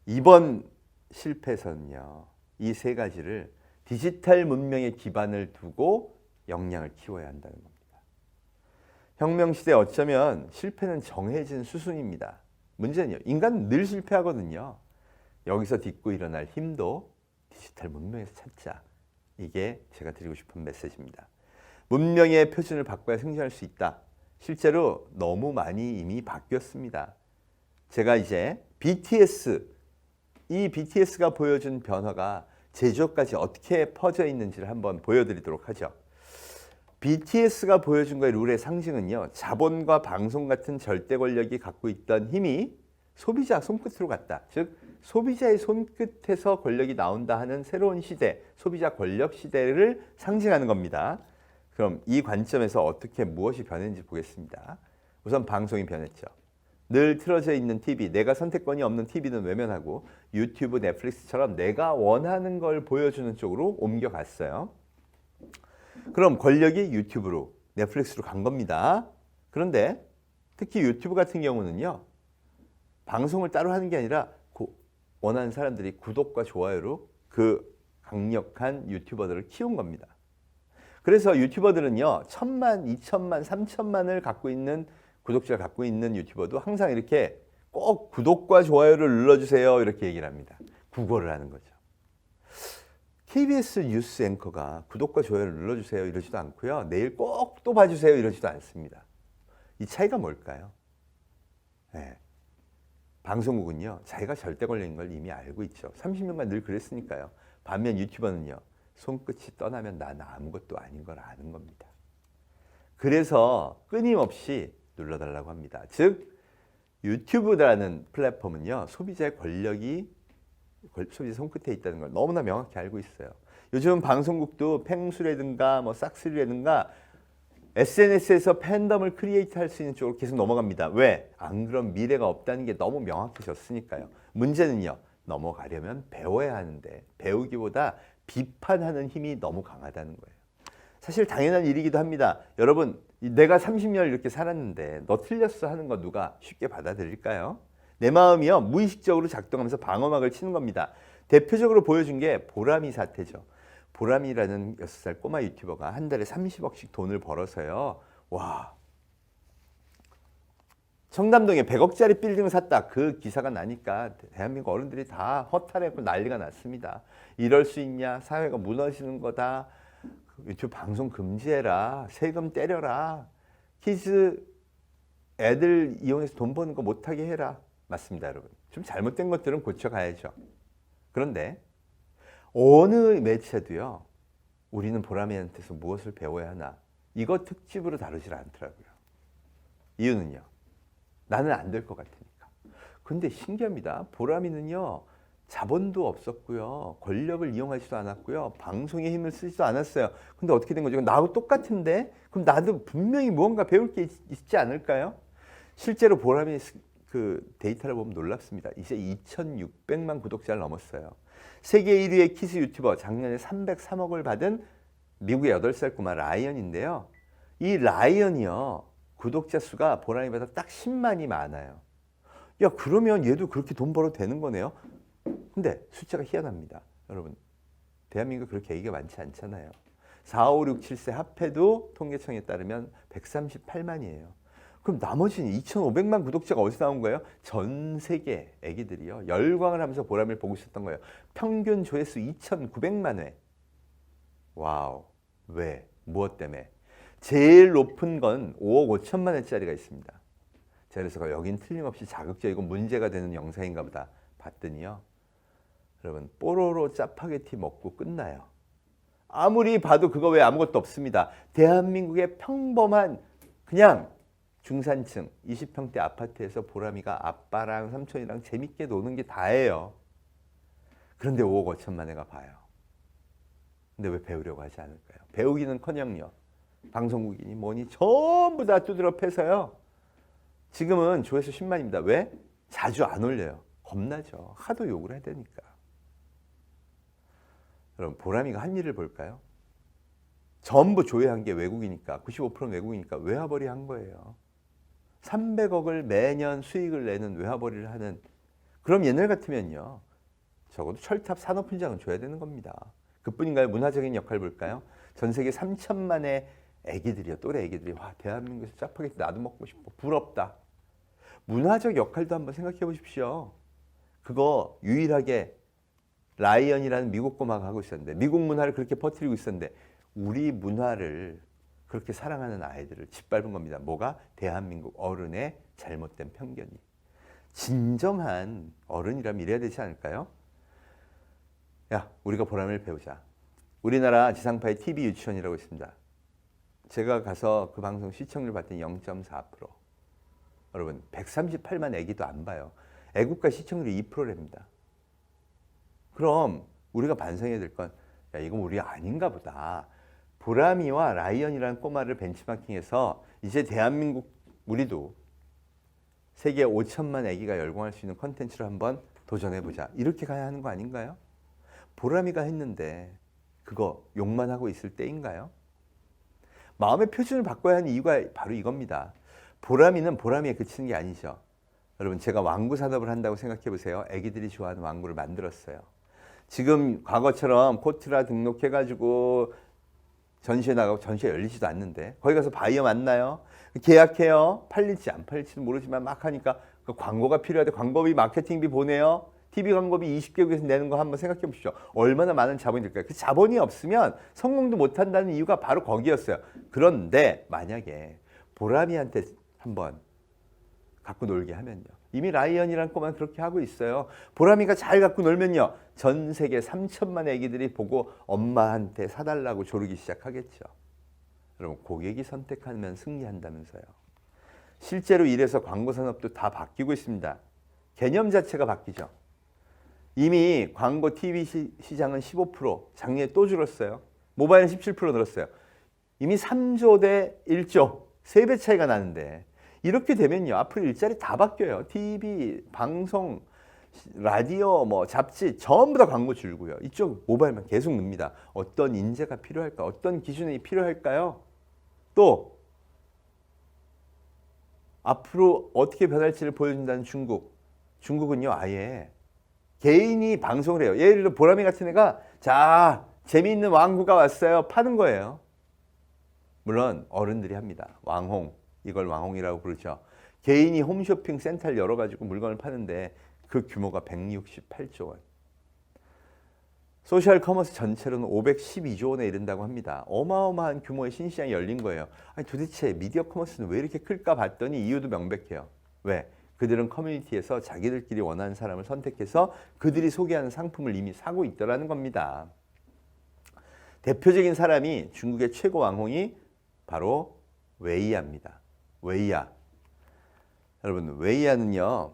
이번 실패에서는요. 이 세 가지를 디지털 문명의 기반을 두고 역량을 키워야 한다는 겁니다. 혁명시대 어쩌면 실패는 정해진 수순입니다. 문제는요. 인간은 늘 실패하거든요. 여기서 딛고 일어날 힘도 디지털 문명에서 찾자. 이게 제가 드리고 싶은 메시지입니다. 문명의 표준을 바꿔야 생존할 수 있다. 실제로 너무 많이 이미 바뀌었습니다. 제가 이제 이 BTS가 보여준 변화가 제조업까지 어떻게 퍼져 있는지를 한번 보여드리도록 하죠. BTS가 보여준 거의 룰의 상징은요. 자본과 방송 같은 절대 권력이 갖고 있던 힘이 소비자 손끝으로 갔다. 즉 소비자의 손끝에서 권력이 나온다 하는 새로운 시대, 소비자 권력 시대를 상징하는 겁니다. 그럼 이 관점에서 어떻게 무엇이 변했는지 보겠습니다. 우선 방송이 변했죠. 늘 틀어져 있는 TV, 내가 선택권이 없는 TV는 외면하고 유튜브, 넷플릭스처럼 내가 원하는 걸 보여주는 쪽으로 옮겨갔어요. 그럼 권력이 유튜브로, 넷플릭스로 간 겁니다. 그런데 특히 유튜브 같은 경우는요. 방송을 따로 하는 게 아니라 원하는 사람들이 구독과 좋아요로 그 강력한 유튜버들을 키운 겁니다. 그래서 유튜버들은요. 1000만, 2000만, 3000만을 갖고 있는 구독자를 갖고 있는 유튜버도 항상 이렇게 꼭 구독과 좋아요를 눌러주세요 이렇게 얘기를 합니다. 구걸을 하는 거죠. KBS 뉴스 앵커가 구독과 좋아요를 눌러주세요 이러지도 않고요. 내일 꼭 또 봐주세요 이러지도 않습니다. 이 차이가 뭘까요? 방송국은요. 자기가 절대 권력인 걸 이미 알고 있죠. 30년간 늘 그랬으니까요. 반면 유튜버는요. 손끝이 떠나면 난 아무것도 아닌 걸 아는 겁니다. 그래서 끊임없이 눌러달라고 합니다. 즉 유튜브라는 플랫폼은요. 소비자의 권력이 소비자 손끝에 있다는 걸 너무나 명확히 알고 있어요. 요즘 방송국도 팽수라든가 싹쓸이라든가 SNS에서 팬덤을 크리에이트 할 수 있는 쪽으로 계속 넘어갑니다. 왜? 안 그럼 미래가 없다는 게 너무 명확해졌으니까요. 문제는요. 넘어가려면 배워야 하는데 배우기보다 비판하는 힘이 너무 강하다는 거예요. 사실 당연한 일이기도 합니다. 여러분 내가 30년 이렇게 살았는데 너 틀렸어 하는 거 누가 쉽게 받아들일까요? 내 마음이요. 무의식적으로 작동하면서 방어막을 치는 겁니다. 대표적으로 보여준 게 보람이 사태죠. 보람이라는 6살 꼬마 유튜버가 한 달에 30억씩 돈을 벌어서요. 와, 청담동에 100억짜리 빌딩을 샀다. 그 기사가 나니까 대한민국 어른들이 다 허탈해고 난리가 났습니다. 이럴 수 있냐? 사회가 무너지는 거다. 유튜브 방송 금지해라. 세금 때려라. 키즈 애들 이용해서 돈 버는 거 못하게 해라. 맞습니다, 여러분. 좀 잘못된 것들은 고쳐가야죠. 그런데 어느 매체도요. 우리는 보람이한테서 무엇을 배워야 하나. 이거 특집으로 다루질 않더라고요. 이유는요. 나는 안 될 것 같으니까. 근데 신기합니다. 보람이는요. 자본도 없었고요. 권력을 이용하지도 않았고요. 방송의 힘을 쓰지도 않았어요. 근데 어떻게 된 거죠? 나하고 똑같은데? 그럼 나도 분명히 무언가 배울 게 있지 않을까요? 실제로 보람이 그 데이터를 보면 놀랍습니다. 이제 2,600만 구독자를 넘었어요. 세계 1위의 키스 유튜버, 작년에 303억을 받은 미국의 8살 꼬마 라이언인데요. 이 라이언이요. 구독자 수가 보람이보다 딱 10만이 많아요. 야, 그러면 얘도 그렇게 돈 벌어도 되는 거네요. 근데 숫자가 희한합니다. 여러분, 대한민국 그렇게 얘기가 많지 않잖아요. 4, 5, 6, 7세 합해도 통계청에 따르면 138만이에요. 그럼 나머지는 2,500만 구독자가 어디서 나온 거예요? 전 세계 애기들이요. 열광을 하면서 보람을 보고 있었던 거예요. 평균 조회수 2,900만 회. 와우. 왜? 무엇 때문에? 제일 높은 건 5억 5천만 회짜리가 있습니다. 제가 그래서 여긴 틀림없이 자극적이고 문제가 되는 영상인가 보다 봤더니요. 여러분, 뽀로로 짜파게티 먹고 끝나요. 아무리 봐도 그거 외에 아무것도 없습니다. 대한민국의 평범한 그냥 중산층 20평대 아파트에서 보람이가 아빠랑 삼촌이랑 재밌게 노는 게 다예요. 그런데 5억 5천만 회가 봐요. 근데 왜 배우려고 하지 않을까요? 배우기는커녕요. 방송국이니 뭐니 전부 다 두드려 패서요. 지금은 조회수 10만입니다. 왜? 자주 안 올려요. 겁나죠. 하도 욕을 해야 되니까. 여러분, 보람이가 한 일을 볼까요? 전부 조회한 게 외국이니까 95%는 외국이니까 외화벌이 한 거예요. 300억을 매년 수익을 내는 외화벌이를 하는, 그럼 옛날 같으면요. 적어도 철탑 산업훈장은 줘야 되는 겁니다. 그뿐인가요? 문화적인 역할 볼까요? 전 세계 3천만의 애기들이요. 또래 애기들이 와, 대한민국에서 짜파게티 나도 먹고 싶어. 부럽다. 문화적 역할도 한번 생각해 보십시오. 그거 유일하게 라이언이라는 미국 꼬마가 하고 있었는데, 미국 문화를 그렇게 퍼뜨리고 있었는데, 우리 문화를 그렇게 사랑하는 아이들을 짓밟은 겁니다. 뭐가? 대한민국 어른의 잘못된 편견이. 진정한 어른이라면 이래야 되지 않을까요? 야, 우리가 보람을 배우자. 우리나라 지상파의 TV 유치원이라고 있습니다. 제가 가서 그 방송 시청률 봤더니 0.4%. 여러분, 138만 애기도 안 봐요. 애국가 시청률이 2%랍니다. 그럼 우리가 반성해야 될 건, 야, 이건 우리 아닌가 보다. 보람이와 라이언이라는 꼬마를 벤치마킹해서 이제 대한민국 우리도 세계 5천만 애기가 열광할 수 있는 콘텐츠로 한번 도전해보자. 이렇게 가야 하는 거 아닌가요? 보람이가 했는데 그거 욕만 하고 있을 때인가요? 마음의 표준을 바꿔야 하는 이유가 바로 이겁니다. 보람이는 보람이에 그치는 게 아니죠. 여러분, 제가 왕구 산업을 한다고 생각해 보세요. 애기들이 좋아하는 왕구를 만들었어요. 지금 과거처럼 코트라 등록해가지고 전시회 나가고 전시회 열리지도 않는데 거기 가서 바이어 만나요. 계약해요. 팔릴지 안 팔릴지는 모르지만 막 하니까 그 광고가 필요하대. 광고비, 마케팅비 보내요. TV 광고비 20개국에서 내는 거 한번 생각해 보십시오. 얼마나 많은 자본이 들까요? 그 자본이 없으면 성공도 못한다는 이유가 바로 거기였어요. 그런데 만약에 보람이한테 한번 갖고 놀게 하면요. 이미 라이언이라는 꼬마는 그렇게 하고 있어요. 보람이가 잘 갖고 놀면요. 전 세계 3천만 애기들이 보고 엄마한테 사달라고 조르기 시작하겠죠. 여러분, 고객이 선택하면 승리한다면서요. 실제로 이래서 광고 산업도 다 바뀌고 있습니다. 개념 자체가 바뀌죠. 이미 광고 TV 시장은 15%, 작년에 또 줄었어요. 모바일은 17% 늘었어요. 이미 3조 대 1조, 3배 차이가 나는데 이렇게 되면요. 앞으로 일자리 다 바뀌어요. TV, 방송, 라디오, 뭐 잡지 전부 다 광고 줄고요. 이쪽 모바일만 계속 늡니다. 어떤 인재가 필요할까? 어떤 기준이 필요할까요? 또 앞으로 어떻게 변할지를 보여준다는 중국. 중국은요. 아예 개인이 방송을 해요. 예를 들어 보람이 같은 애가 자, 재미있는 왕구가 왔어요. 파는 거예요. 물론 어른들이 합니다. 왕홍. 이걸 왕홍이라고 부르죠. 개인이 홈쇼핑 센터를 열어가지고 물건을 파는데 그 규모가 168조 원. 소셜 커머스 전체로는 512조 원에 이른다고 합니다. 어마어마한 규모의 신시장이 열린 거예요. 아니 도대체 미디어 커머스는 왜 이렇게 클까 봤더니 이유도 명백해요. 왜? 그들은 커뮤니티에서 자기들끼리 원하는 사람을 선택해서 그들이 소개하는 상품을 이미 사고 있더라는 겁니다. 대표적인 사람이 중국의 최고 왕홍이 바로 웨이야입니다. 웨이야. 여러분 웨이야는요.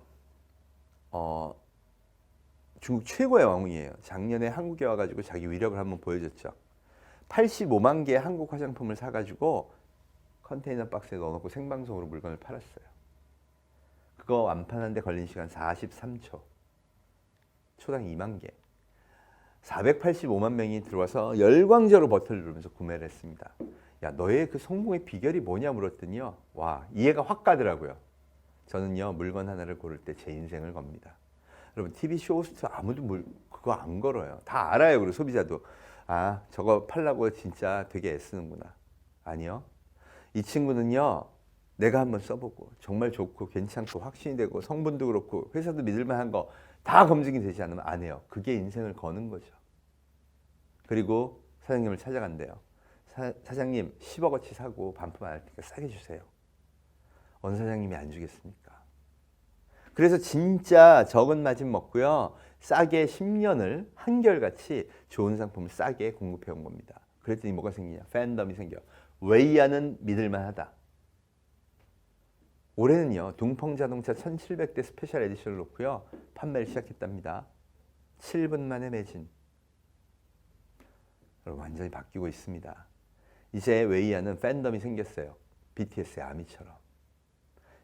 중국 최고의 왕홍이에요. 작년에 한국에 와가지고 자기 위력을 한번 보여줬죠. 85만 개의 한국 화장품을 사가지고 컨테이너 박스에 넣어놓고 생방송으로 물건을 팔았어요. 그거 완판하는데 걸린 시간 43초. 초당 2만 개. 485만 명이 들어와서 열광적으로 버튼을 누르면서 구매를 했습니다. 야, 너의 그 성공의 비결이 뭐냐 물었더니요. 와, 이해가 확 가더라고요. 저는요, 물건 하나를 고를 때 제 인생을 겁니다. 여러분, TV 쇼호스트 아무도 그거 안 걸어요. 다 알아요. 그리고 소비자도. 아, 저거 팔라고 진짜 되게 애쓰는구나. 아니요. 이 친구는요, 내가 한번 써보고 정말 좋고 괜찮고 확신이 되고 성분도 그렇고 회사도 믿을만한 거 다 검증이 되지 않으면 안 해요. 그게 인생을 거는 거죠. 그리고 사장님을 찾아간대요. 사장님 10억어치 사고 반품 안 할 테니까 싸게 주세요. 어느 사장님이 안 주겠습니까? 그래서 진짜 적은 마진 먹고요. 싸게 10년을 한결같이 좋은 상품을 싸게 공급해 온 겁니다. 그랬더니 뭐가 생기냐? 팬덤이 생겨. 웨이야는 믿을만하다. 올해는요. 동펑자동차 1700대 스페셜 에디션을 놓고요. 판매를 시작했답니다. 7분 만에 매진. 완전히 바뀌고 있습니다. 이제 웨이야는 팬덤이 생겼어요. BTS의 아미처럼.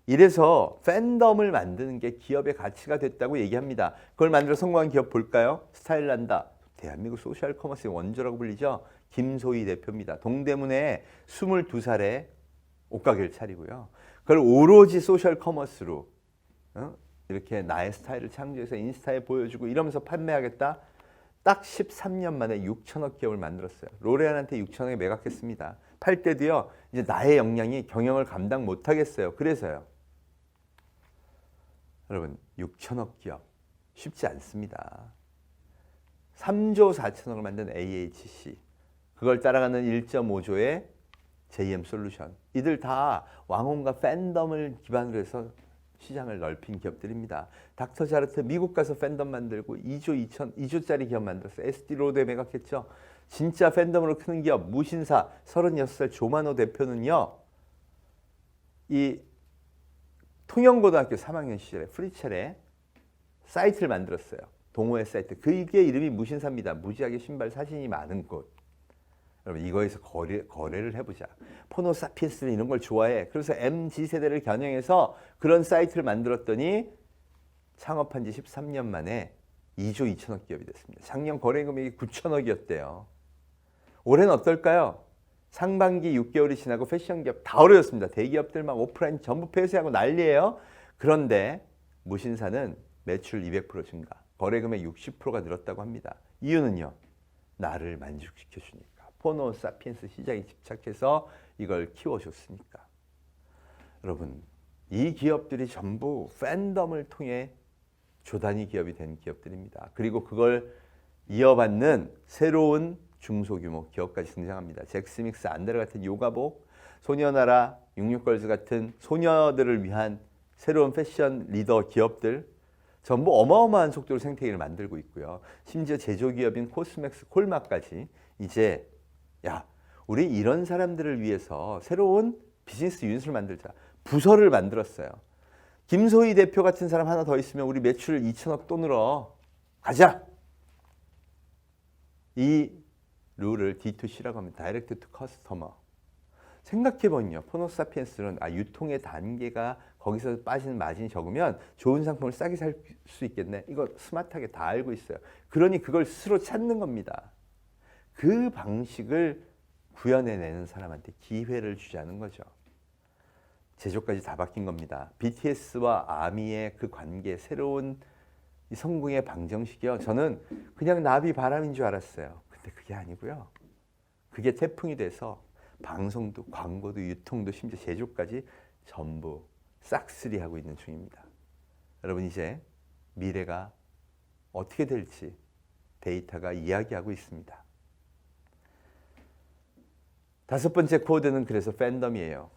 이래서 팬덤을 만드는 게 기업의 가치가 됐다고 얘기합니다. 그걸 만들어 성공한 기업 볼까요? 스타일란다. 대한민국 소셜 커머스의 원조라고 불리죠. 김소희 대표입니다. 동대문에 22살에 옷가게를 차리고요. 그걸 오로지 소셜 커머스로 이렇게 나의 스타일을 창조해서 인스타에 보여주고 이러면서 판매하겠다. 딱 13년 만에 6천억 기업을 만들었어요. 로레알한테 6천억에 매각했습니다. 팔 때도요. 이제 나의 역량이 경영을 감당 못하겠어요. 그래서요. 여러분 6천억 기업 쉽지 않습니다. 3조 4천억을 만든 AHC 그걸 따라가는 1.5조의 JM 솔루션 이들 다 왕홍과 팬덤을 기반으로 해서 시장을 넓힌 기업들입니다. 닥터자르트 미국 가서 팬덤 만들고 2조짜리 기업 만들었어요. SD로드에 매각했죠. 진짜 팬덤으로 크는 기업 무신사 36살 조만호 대표는요. 이 통영고등학교 3학년 시절에 프리첼에 사이트를 만들었어요. 동호회 사이트. 그게 이름이 무신사입니다. 무지하게 신발 사진이 많은 곳. 여러분 이거에서 거래를 해보자. 포노사피엔스는 이런 걸 좋아해. 그래서 MZ세대를 겨냥해서 그런 사이트를 만들었더니 창업한 지 13년 만에 2조 2천억 기업이 됐습니다. 작년 거래 금액이 9천억이었대요. 올해는 어떨까요? 상반기 6개월이 지나고 패션 기업 다 어려졌습니다. 대기업들 막 오프라인 전부 폐쇄하고 난리예요. 그런데 무신사는 매출 200% 증가, 거래 금액 60%가 늘었다고 합니다. 이유는요. 나를 만족시켜주니까. 포노 사피엔스 시장에 집착해서 이걸 키워줬으니까. 여러분 이 기업들이 전부 팬덤을 통해 조단위 기업이 된 기업들입니다. 그리고 그걸 이어받는 새로운 중소규모 기업까지 등장합니다. 잭스믹스, 안데르 같은 요가복, 소녀나라, 66걸즈 같은 소녀들을 위한 새로운 패션 리더 기업들 전부 어마어마한 속도로 생태계를 만들고 있고요. 심지어 제조기업인 코스맥스, 콜마까지 이제 야, 우리 이런 사람들을 위해서 새로운 비즈니스 유닛을 만들자. 부서를 만들었어요. 김소희 대표 같은 사람 하나 더 있으면 우리 매출 2천억 또 늘어. 가자. 이 룰을 D2C라고 합니다. 다이렉트 투 커스터머. 생각해보면요. 포노사피엔스는 유통의 단계가 거기서 빠지는 마진이 적으면 좋은 상품을 싸게 살 수 있겠네. 이거 스마트하게 다 알고 있어요. 그러니 그걸 스스로 찾는 겁니다. 그 방식을 구현해내는 사람한테 기회를 주자는 거죠. 제조까지 다 바뀐 겁니다. BTS와 아미의 그 관계, 새로운 이 성공의 방정식이요. 저는 그냥 나비 바람인 줄 알았어요. 근데 그게 아니고요. 그게 태풍이 돼서 방송도 광고도 유통도 심지어 제조까지 전부 싹쓸이하고 있는 중입니다. 여러분 이제 미래가 어떻게 될지 데이터가 이야기하고 있습니다. 다섯 번째 코드는 그래서 팬덤이에요.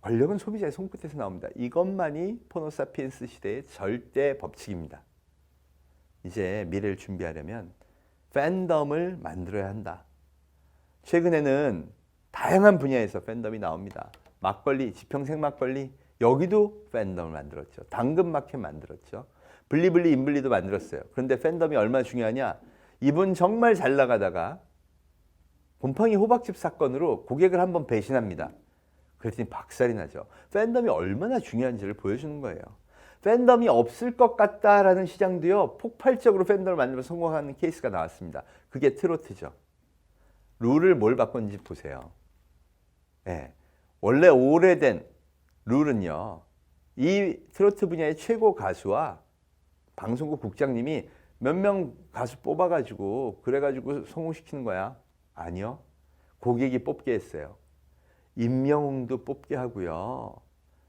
권력은 소비자의 손끝에서 나옵니다. 이것만이 호모사피엔스 시대의 절대 법칙입니다. 이제 미래를 준비하려면 팬덤을 만들어야 한다. 최근에는 다양한 분야에서 팬덤이 나옵니다. 막걸리, 지평생 막걸리, 여기도 팬덤을 만들었죠. 당근마켓 만들었죠. 블리블리 인블리도 만들었어요. 그런데 팬덤이 얼마나 중요하냐? 이분 정말 잘 나가다가 곰팡이 호박즙 사건으로 고객을 한번 배신합니다. 그랬더니 박살이 나죠. 팬덤이 얼마나 중요한지를 보여주는 거예요. 팬덤이 없을 것 같다라는 시장도요, 폭발적으로 팬덤을 만들면 성공하는 케이스가 나왔습니다. 그게 트로트죠. 룰을 뭘 바꿨는지 보세요. 네. 원래 오래된 룰은요, 이 트로트 분야의 최고 가수와 방송국 국장님이 몇 명 가수 뽑아가지고 그래가지고 성공시키는 거야? 아니요. 고객이 뽑게 했어요. 임영웅도 뽑게 하고요.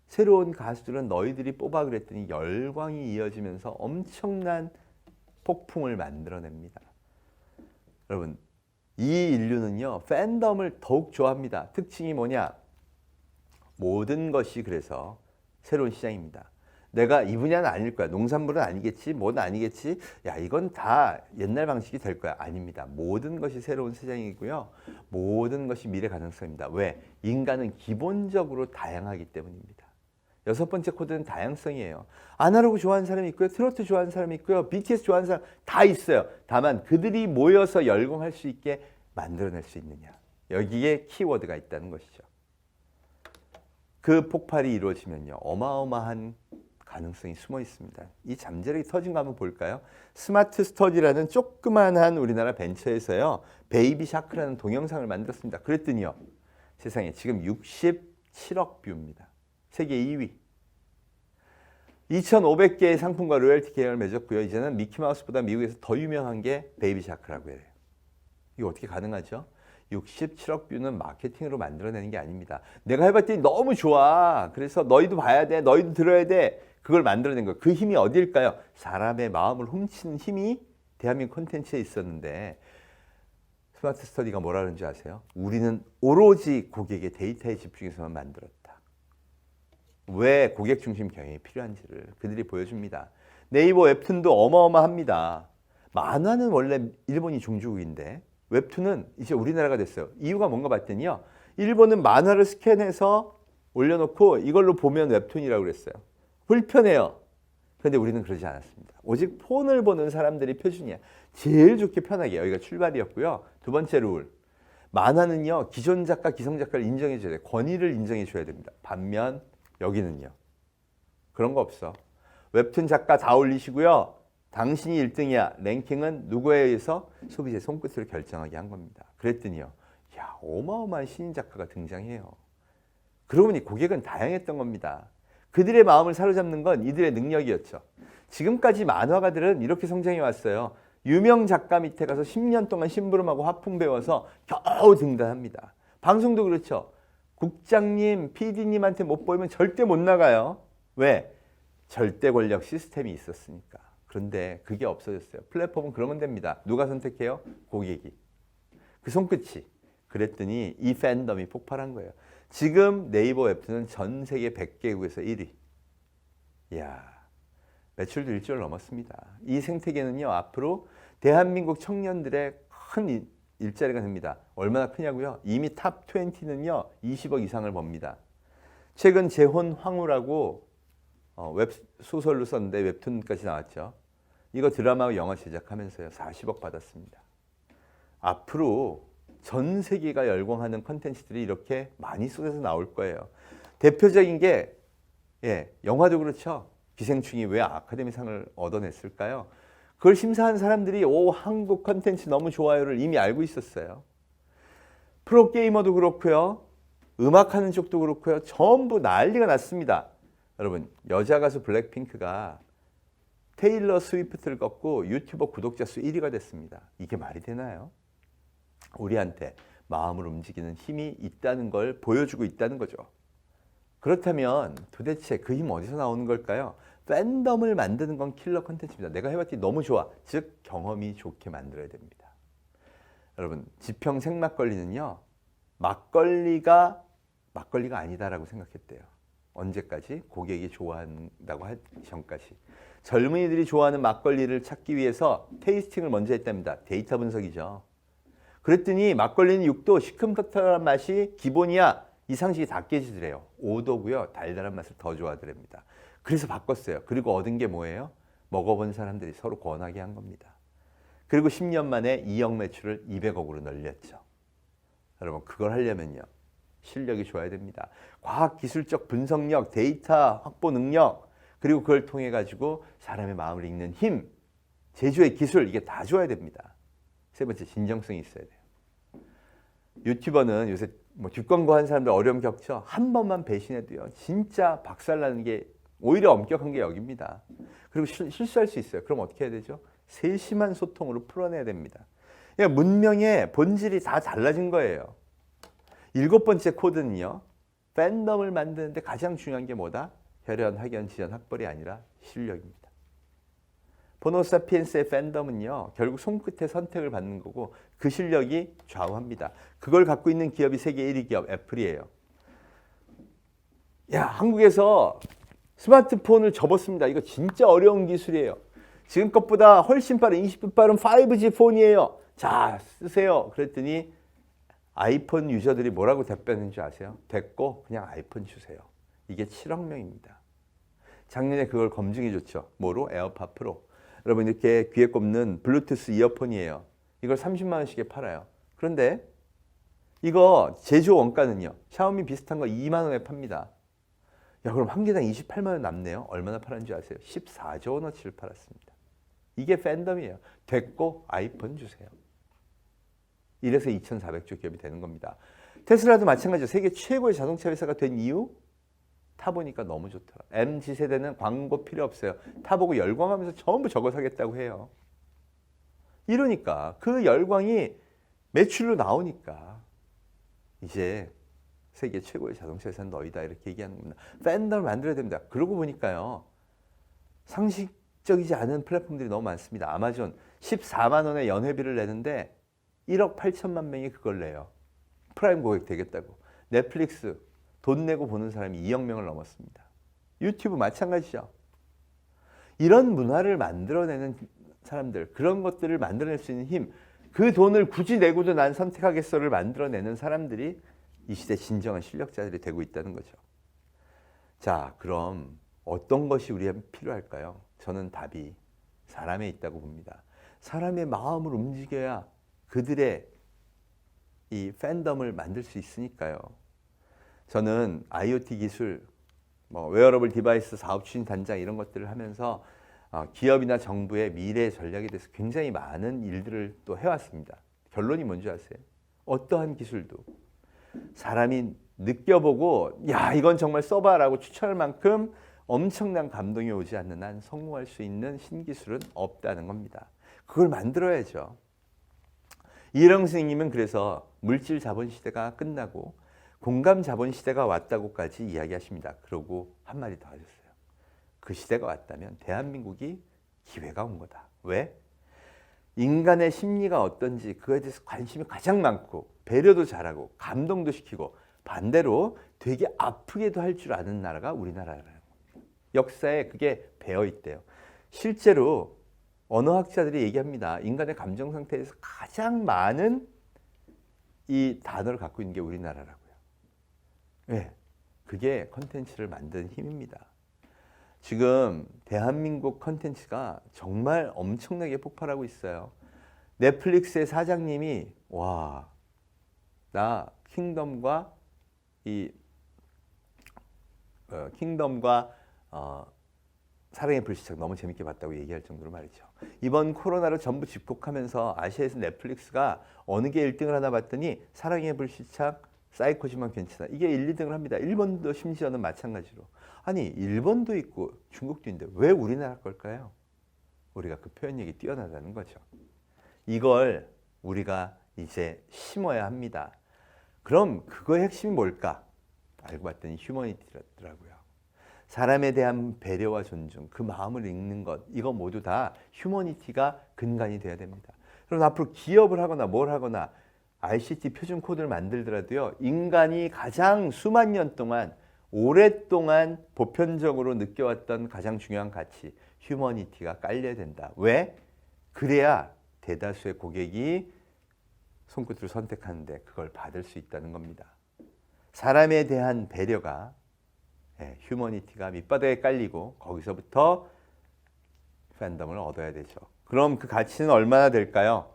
새로운 가수들은 너희들이 뽑아 그랬더니 열광이 이어지면서 엄청난 폭풍을 만들어냅니다. 여러분, 이 인류는요, 팬덤을 더욱 좋아합니다. 특징이 뭐냐? 모든 것이 그래서 새로운 시장입니다. 내가 이 분야는 아닐 거야. 농산물은 아니겠지. 뭐는 아니겠지. 야, 이건 다 옛날 방식이 될 거야. 아닙니다. 모든 것이 새로운 시장이고요. 모든 것이 미래 가능성입니다. 왜? 인간은 기본적으로 다양하기 때문입니다. 여섯 번째 코드는 다양성이에요. 아날로그 좋아하는 사람이 있고요. 트로트 좋아하는 사람이 있고요. BTS 좋아하는 사람 다 있어요. 다만 그들이 모여서 열광할 수 있게 만들어낼 수 있느냐. 여기에 키워드가 있다는 것이죠. 그 폭발이 이루어지면요. 어마어마한 가능성이 숨어 있습니다. 이 잠재력이 터진 거 한번 볼까요? 스마트 스터디라는 조그만한 우리나라 벤처에서요. 베이비 샤크라는 동영상을 만들었습니다. 그랬더니요. 세상에 지금 67억 뷰입니다. 세계 2위. 2,500개의 상품과 로열티 계약을 맺었고요. 이제는 미키마우스보다 미국에서 더 유명한 게 베이비 샤크라고 해요. 이거 어떻게 가능하죠? 67억 뷰는 마케팅으로 만들어내는 게 아닙니다. 내가 해봤더니 너무 좋아. 그래서 너희도 봐야 돼. 너희도 들어야 돼. 그걸 만들어낸 거예요. 그 힘이 어디일까요? 사람의 마음을 훔치는 힘이 대한민국 콘텐츠에 있었는데 스마트 스터디가 뭐라 그러는지 아세요? 우리는 오로지 고객의 데이터에 집중해서만 만들었다. 왜 고객 중심 경영이 필요한지를 그들이 보여줍니다. 네이버 웹툰도 어마어마합니다. 만화는 원래 일본이 종주국인데 웹툰은 이제 우리나라가 됐어요. 이유가 뭔가 봤더니요. 일본은 만화를 스캔해서 올려놓고 이걸로 보면 웹툰이라고 그랬어요. 불편해요. 그런데 우리는 그러지 않았습니다. 오직 폰을 보는 사람들이 표준이야. 제일 좋게 편하게 여기가 출발이었고요. 두 번째 룰. 만화는요. 기존 작가, 기성 작가를 인정해 줘야 돼요. 권위를 인정해 줘야 됩니다. 반면 여기는요. 그런 거 없어. 웹툰 작가 다 올리시고요. 당신이 1등이야. 랭킹은 누구에 의해서 소비자의 손끝으로 결정하게 한 겁니다. 그랬더니요. 야, 어마어마한 신인 작가가 등장해요. 그러고 보니 고객은 다양했던 겁니다. 그들의 마음을 사로잡는 건 이들의 능력이었죠. 지금까지 만화가들은 이렇게 성장해 왔어요. 유명 작가 밑에 가서 10년 동안 심부름하고 화풍 배워서 겨우 등단합니다. 방송도 그렇죠. 국장님, PD님한테 못 보이면 절대 못 나가요. 왜? 절대 권력 시스템이 있었으니까. 그런데 그게 없어졌어요. 플랫폼은 그러면 됩니다. 누가 선택해요? 고객이. 그 손끝이. 그랬더니 이 팬덤이 폭발한 거예요. 지금 네이버 웹툰은 전 세계 100개국에서 1위. 이야, 매출도 1조를 넘었습니다. 이 생태계는요, 앞으로 대한민국 청년들의 큰 일자리가 됩니다. 얼마나 크냐고요? 이미 탑 20는요, 20억 이상을 법니다. 최근 재혼 황후라고 웹 소설로 썼는데 웹툰까지 나왔죠. 이거 드라마와 영화 제작하면서요, 40억 받았습니다. 앞으로 전 세계가 열광하는 컨텐츠들이 이렇게 많이 쏟아져 나올 거예요. 대표적인 게 영화도 그렇죠. 기생충이 왜 아카데미상을 얻어냈을까요? 그걸 심사한 사람들이 오, 한국 컨텐츠 너무 좋아요를 이미 알고 있었어요. 프로게이머도 그렇고요. 음악하는 쪽도 그렇고요. 전부 난리가 났습니다. 여러분, 여자 가수 블랙핑크가 테일러 스위프트를 꺾고 유튜버 구독자 수 1위가 됐습니다. 이게 말이 되나요? 우리한테 마음을 움직이는 힘이 있다는 걸 보여주고 있다는 거죠. 그렇다면 도대체 그 힘 어디서 나오는 걸까요? 팬덤을 만드는 건 킬러 컨텐츠입니다. 내가 해봤더니 너무 좋아. 즉 경험이 좋게 만들어야 됩니다. 여러분 지평 생막걸리는요. 막걸리가 아니다라고 생각했대요. 언제까지? 고객이 좋아한다고 하기 전까지. 젊은이들이 좋아하는 막걸리를 찾기 위해서 테이스팅을 먼저 했답니다. 데이터 분석이죠. 그랬더니 막걸리는 6도 시큼덕한 맛이 기본이야. 이 상식이 다 깨지더래요. 5도고요. 달달한 맛을 더 좋아하더랍니다. 그래서 바꿨어요. 그리고 얻은 게 뭐예요? 먹어본 사람들이 서로 권하게 한 겁니다. 그리고 10년 만에 2억 매출을 200억으로 늘렸죠. 여러분 그걸 하려면요. 실력이 좋아야 됩니다. 과학기술적 분석력, 데이터 확보 능력, 그리고 그걸 통해 가지고 사람의 마음을 읽는 힘, 제조의 기술 이게 다 좋아야 됩니다. 세 번째 진정성이 있어야 돼요. 유튜버는 요새 뭐 뒷광고 한 사람들 어려움 겪죠. 한 번만 배신해도요. 진짜 박살나는 게 오히려 엄격한 게 여기입니다. 그리고 실수할 수 있어요. 그럼 어떻게 해야 되죠? 세심한 소통으로 풀어내야 됩니다. 그러니까 문명의 본질이 다 달라진 거예요. 7번째 코드는요. 팬덤을 만드는데 가장 중요한 게 뭐다? 혈연, 학연, 지연, 학벌이 아니라 실력입니다. 호모사피엔스의 팬덤은요. 결국 손끝에 선택을 받는 거고 그 실력이 좌우합니다. 그걸 갖고 있는 기업이 세계 1위 기업 애플이에요. 야, 한국에서 스마트폰을 접었습니다. 이거 진짜 어려운 기술이에요. 지금 것보다 훨씬 빠른 20분 빠른 5G 폰이에요. 자, 쓰세요. 그랬더니 아이폰 유저들이 뭐라고 답변했는 줄 아세요? 됐고 그냥 아이폰 주세요. 이게 7억 명입니다. 작년에 그걸 검증해 줬죠. 뭐로? 에어팟 프로. 여러분 이렇게 귀에 꼽는 블루투스 이어폰이에요. 이걸 30만 원씩에 팔아요. 그런데 이거 제조 원가는요. 샤오미 비슷한 거 2만 원에 팝니다. 야 그럼 한 개당 28만 원 남네요. 얼마나 팔았는지 아세요? 14조 원어치를 팔았습니다. 이게 팬덤이에요. 됐고 아이폰 주세요. 이래서 2,400조 기업이 되는 겁니다. 테슬라도 마찬가지죠. 세계 최고의 자동차 회사가 된 이유? 타보니까 너무 좋더라. MZ세대는 광고 필요 없어요. 타보고 열광하면서 전부 저거 사겠다고 해요. 이러니까 그 열광이 매출로 나오니까 이제 세계 최고의 자동차 회사는 너희다 이렇게 얘기하는 겁니다. 팬덤을 만들어야 됩니다. 그러고 보니까요. 상식적이지 않은 플랫폼들이 너무 많습니다. 아마존 14만 원의 연회비를 내는데 1억 8천만 명이 그걸 내요. 프라임 고객 되겠다고. 넷플릭스 돈 내고 보는 사람이 2억 명을 넘었습니다. 유튜브 마찬가지죠. 이런 문화를 만들어내는 사람들, 그런 것들을 만들어낼 수 있는 힘, 그 돈을 굳이 내고도 난 선택하겠어를 만들어내는 사람들이 이 시대 진정한 실력자들이 되고 있다는 거죠. 자, 그럼 어떤 것이 우리에게 필요할까요? 저는 답이 사람에 있다고 봅니다. 사람의 마음을 움직여야 그들의 이 팬덤을 만들 수 있으니까요. 저는 IoT 기술, 웨어러블 디바이스 사업 추진 단장 이런 것들을 하면서 기업이나 정부의 미래 전략에 대해서 굉장히 많은 일들을 또 해왔습니다. 결론이 뭔지 아세요? 어떠한 기술도 사람이 느껴보고 야 이건 정말 써봐라고 추천할 만큼 엄청난 감동이 오지 않는 한 성공할 수 있는 신기술은 없다는 겁니다. 그걸 만들어야죠. 이혜령 선생님은 그래서 물질 자본 시대가 끝나고 공감 자본 시대가 왔다고까지 이야기하십니다. 그러고 한마디 더 하셨어요. 그 시대가 왔다면 대한민국이 기회가 온 거다. 왜? 인간의 심리가 어떤지 그거에 대해서 관심이 가장 많고 배려도 잘하고 감동도 시키고 반대로 되게 아프게도 할 줄 아는 나라가 우리나라라는 겁니다. 역사에 그게 배어 있대요. 실제로 언어학자들이 얘기합니다. 인간의 감정 상태에서 가장 많은 이 단어를 갖고 있는 게 우리나라라고요. 네, 그게 컨텐츠를 만드는 힘입니다. 지금 대한민국 컨텐츠가 정말 엄청나게 폭발하고 있어요. 넷플릭스의 사장님이 와, 나 킹덤과 사랑의 불시착 너무 재밌게 봤다고 얘기할 정도로 말이죠. 이번 코로나로 전부 집콕하면서 아시아에서 넷플릭스가 어느 게 1등을 하나 봤더니 사랑의 불시착, 사이코지만 괜찮아. 이게 1, 2등을 합니다. 일본도 심지어는 마찬가지로. 아니 일본도 있고 중국도 있는데 왜 우리나라 걸까요? 우리가 그 표현력이 뛰어나다는 거죠. 이걸 우리가 이제 심어야 합니다. 그럼 그거의 핵심이 뭘까? 알고 봤더니 휴머니티더라고요. 사람에 대한 배려와 존중, 그 마음을 읽는 것, 이거 모두 다 휴머니티가 근간이 돼야 됩니다. 그럼 앞으로 기업을 하거나 뭘 하거나 ICT 표준 코드를 만들더라도요, 인간이 가장 수만 년 동안 오랫동안 보편적으로 느껴왔던 가장 중요한 가치, 휴머니티가 깔려야 된다. 왜? 그래야 대다수의 고객이 손끝으로 선택하는데 그걸 받을 수 있다는 겁니다. 사람에 대한 배려가, 휴머니티가 밑바닥에 깔리고 거기서부터 팬덤을 얻어야 되죠. 그럼 그 가치는 얼마나 될까요?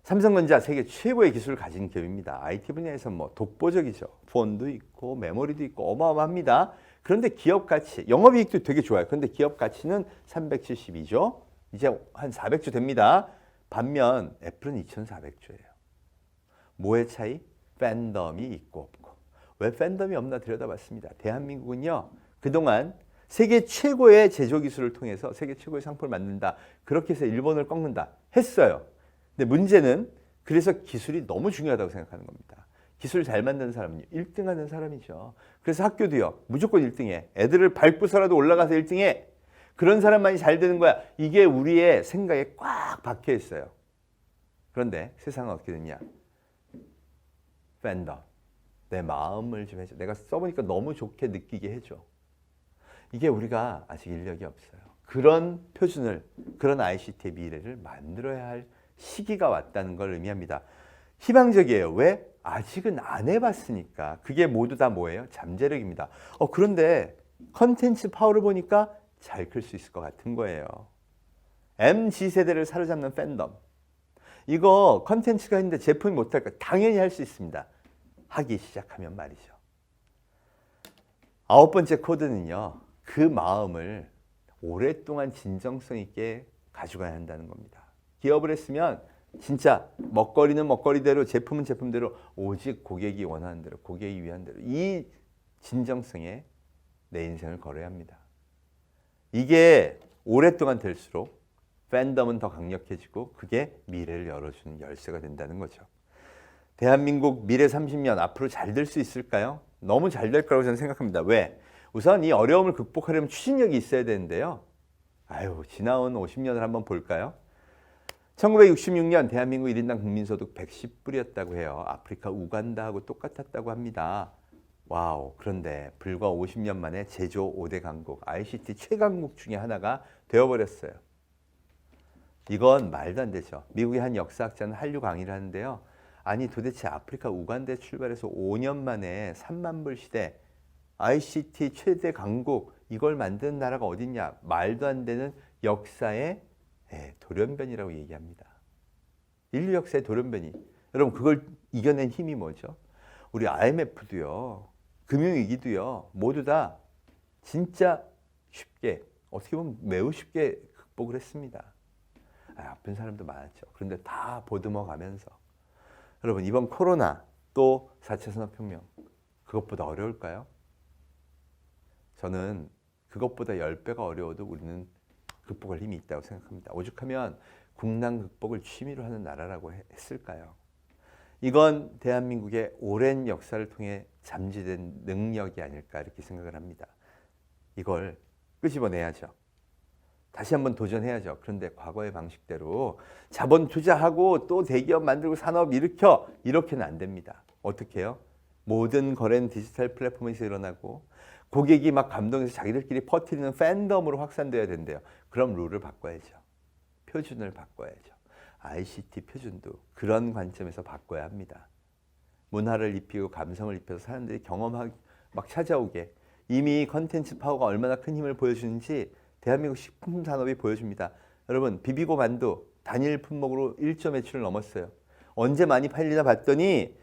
삼성전자 세계 최고의 기술을 가진 기업입니다. IT 분야에서 뭐 독보적이죠. 폰도 있고 메모리도 있고 어마어마합니다. 그런데 기업 가치, 영업이익도 되게 좋아요. 그런데 기업 가치는 372조, 이제 한 400조 됩니다. 반면 애플은 2,400조예요. 뭐의 차이? 팬덤이 있고 없고. 왜 팬덤이 없나 들여다봤습니다. 대한민국은요, 그동안 세계 최고의 제조 기술을 통해서 세계 최고의 상품을 만든다. 그렇게 해서 일본을 꺾는다. 했어요. 근데 문제는 그래서 기술이 너무 중요하다고 생각하는 겁니다. 기술 잘 만드는 사람은요, 1등 하는 사람이죠. 그래서 학교도요, 무조건 1등해. 애들을 밟고서라도 올라가서 1등해. 그런 사람만이 잘 되는 거야. 이게 우리의 생각에 꽉 박혀 있어요. 그런데 세상은 어떻게 됐냐? 팬덤. 내 마음을 좀 해줘. 내가 써보니까 너무 좋게 느끼게 해줘. 이게 우리가 아직 인력이 없어요. 그런 표준을, 그런 ICT의 미래를 만들어야 할 시기가 왔다는 걸 의미합니다. 희망적이에요. 왜? 아직은 안 해봤으니까. 그게 모두 다 뭐예요? 잠재력입니다. 그런데 컨텐츠 파워를 보니까 잘 클 수 있을 것 같은 거예요. MZ세대를 사로잡는 팬덤. 이거 컨텐츠가 있는데 제품이 못할까? 당연히 할 수 있습니다. 하기 시작하면 말이죠. 9번째 코드는요, 그 마음을 오랫동안 진정성 있게 가져가야 한다는 겁니다. 기업을 했으면 진짜 먹거리는 먹거리대로, 제품은 제품대로, 오직 고객이 원하는 대로, 고객이 위한 대로, 이 진정성에 내 인생을 걸어야 합니다. 이게 오랫동안 될수록 팬덤은 더 강력해지고 그게 미래를 열어주는 열쇠가 된다는 거죠. 대한민국 미래 30년 앞으로 잘 될 수 있을까요? 너무 잘 될 거라고 저는 생각합니다. 왜? 우선 이 어려움을 극복하려면 추진력이 있어야 되는데요. 지나온 50년을 한번 볼까요? 1966년 대한민국 1인당 국민소득 110불이었다고 해요. 아프리카 우간다하고 똑같았다고 합니다. 와우. 그런데 불과 50년 만에 제조 5대 강국, ICT 최강국 중에 하나가 되어버렸어요. 이건 말도 안 되죠. 미국의 한 역사학자는 한류 강의를 하는데요. 아니 도대체 아프리카 우간다에 출발해서 5년 만에 3만 불 시대, ICT 최대 강국, 이걸 만드는 나라가 어딨냐. 말도 안 되는 역사의 돌연변이라고 얘기합니다. 인류 역사의 돌연변이. 여러분 그걸 이겨낸 힘이 뭐죠? 우리 IMF도요. 금융위기도요. 모두 다 진짜 쉽게, 어떻게 보면 매우 쉽게 극복을 했습니다. 아픈 사람도 많았죠. 그런데 다 보듬어 가면서. 여러분 이번 코로나 또 4차 산업혁명, 그것보다 어려울까요? 저는 그것보다 10배가 어려워도 우리는 극복할 힘이 있다고 생각합니다. 오죽하면 국난 극복을 취미로 하는 나라라고 했을까요? 이건 대한민국의 오랜 역사를 통해 잠재된 능력이 아닐까 이렇게 생각을 합니다. 이걸 끄집어내야죠. 다시 한번 도전해야죠. 그런데 과거의 방식대로 자본 투자하고 또 대기업 만들고 산업 일으켜, 이렇게는 안 됩니다. 어떻게 해요? 모든 거래는 디지털 플랫폼에서 일어나고 고객이 막 감동해서 자기들끼리 퍼뜨리는 팬덤으로 확산돼야 된대요. 그럼 룰을 바꿔야죠. 표준을 바꿔야죠. ICT 표준도 그런 관점에서 바꿔야 합니다. 문화를 입히고 감성을 입혀서 사람들이 경험하기 막 찾아오게. 이미 컨텐츠 파워가 얼마나 큰 힘을 보여주는지 대한민국 식품 산업이 보여줍니다. 여러분 비비고 만두 단일 품목으로 1조 매출을 넘었어요. 언제 많이 팔리나 봤더니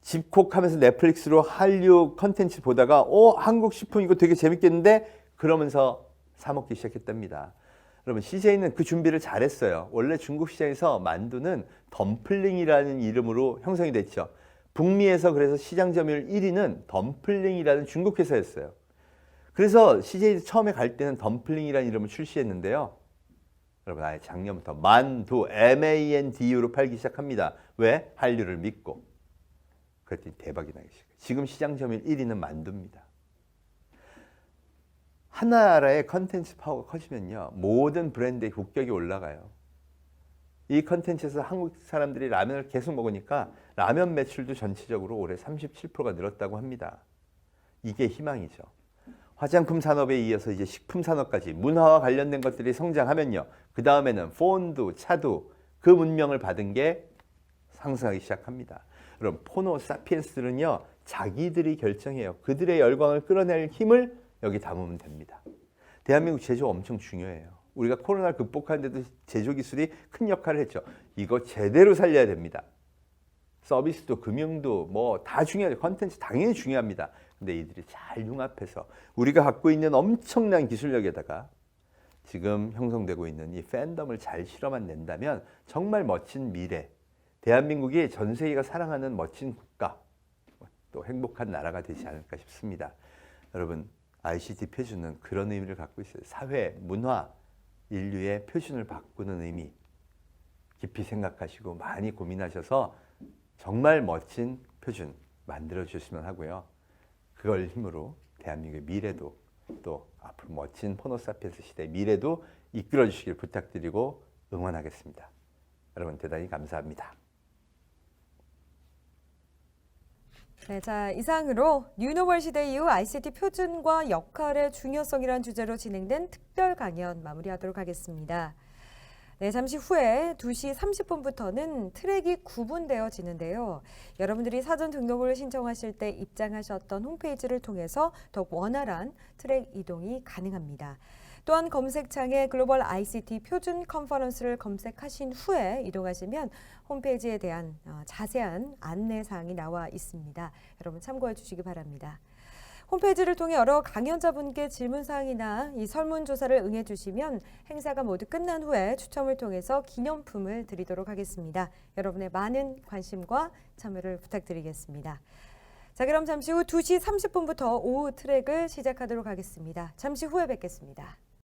집콕하면서 넷플릭스로 한류 컨텐츠 보다가 한국 식품 이거 되게 재밌겠는데 그러면서 사 먹기 시작했답니다. 여러분 CJ는 그 준비를 잘했어요. 원래 중국 시장에서 만두는 덤플링이라는 이름으로 형성이 됐죠. 북미에서 그래서 시장 점유율 1위는 덤플링이라는 중국 회사였어요. 그래서 CJ 처음에 갈 때는 덤플링이라는 이름을 출시했는데요. 여러분 아예 작년부터 만두 MANDU로 팔기 시작합니다. 왜? 한류를 믿고. 그랬더니 대박이 나기 시작해요. 지금 시장 점유율 1위는 만두입니다. 하나라의 컨텐츠 파워가 커지면요, 모든 브랜드의 국격이 올라가요. 이 컨텐츠에서 한국 사람들이 라면을 계속 먹으니까 라면 매출도 전체적으로 올해 37%가 늘었다고 합니다. 이게 희망이죠. 화장품 산업에 이어서 이제 식품 산업까지 문화와 관련된 것들이 성장하면요, 그 다음에는 폰도 차도 그 문명을 받은 게 상승하기 시작합니다. 여러분, 포노 사피엔스들은요, 자기들이 결정해요. 그들의 열광을 끌어낼 힘을 여기 담으면 됩니다. 대한민국 제조 엄청 중요해요. 우리가 코로나를 극복하는 데도 제조 기술이 큰 역할을 했죠. 이거 제대로 살려야 됩니다. 서비스도 금융도 뭐 다 중요하죠. 컨텐츠 당연히 중요합니다. 근데 이들이 잘 융합해서 우리가 갖고 있는 엄청난 기술력에다가 지금 형성되고 있는 이 팬덤을 잘 실어만 낸다면 정말 멋진 미래, 대한민국이 전 세계가 사랑하는 멋진 국가, 또 행복한 나라가 되지 않을까 싶습니다. 여러분, ICT 표준은 그런 의미를 갖고 있어요. 사회, 문화, 인류의 표준을 바꾸는 의미 깊이 생각하시고 많이 고민하셔서 정말 멋진 표준 만들어 주시면 하고요. 그걸 힘으로 대한민국의 미래도 또 앞으로 멋진 호모사피엔스 시대의 미래도 이끌어 주시길 부탁드리고 응원하겠습니다. 여러분 대단히 감사합니다. 네, 자, 이상으로 뉴노멀 시대 이후 ICT 표준과 역할의 중요성이라는 주제로 진행된 특별 강연 마무리하도록 하겠습니다. 네, 잠시 후에 2시 30분부터는 트랙이 구분되어지는데요. 여러분들이 사전 등록을 신청하실 때 입장하셨던 홈페이지를 통해서 더욱 원활한 트랙 이동이 가능합니다. 또한 검색창에 글로벌 ICT 표준 컨퍼런스를 검색하신 후에 이동하시면 홈페이지에 대한 자세한 안내사항이 나와 있습니다. 여러분 참고해 주시기 바랍니다. 홈페이지를 통해 여러 강연자분께 질문사항이나 이 설문조사를 응해 주시면 행사가 모두 끝난 후에 추첨을 통해서 기념품을 드리도록 하겠습니다. 여러분의 많은 관심과 참여를 부탁드리겠습니다. 자, 그럼 잠시 후 2시 30분부터 오후 트랙을 시작하도록 하겠습니다. 잠시 후에 뵙겠습니다.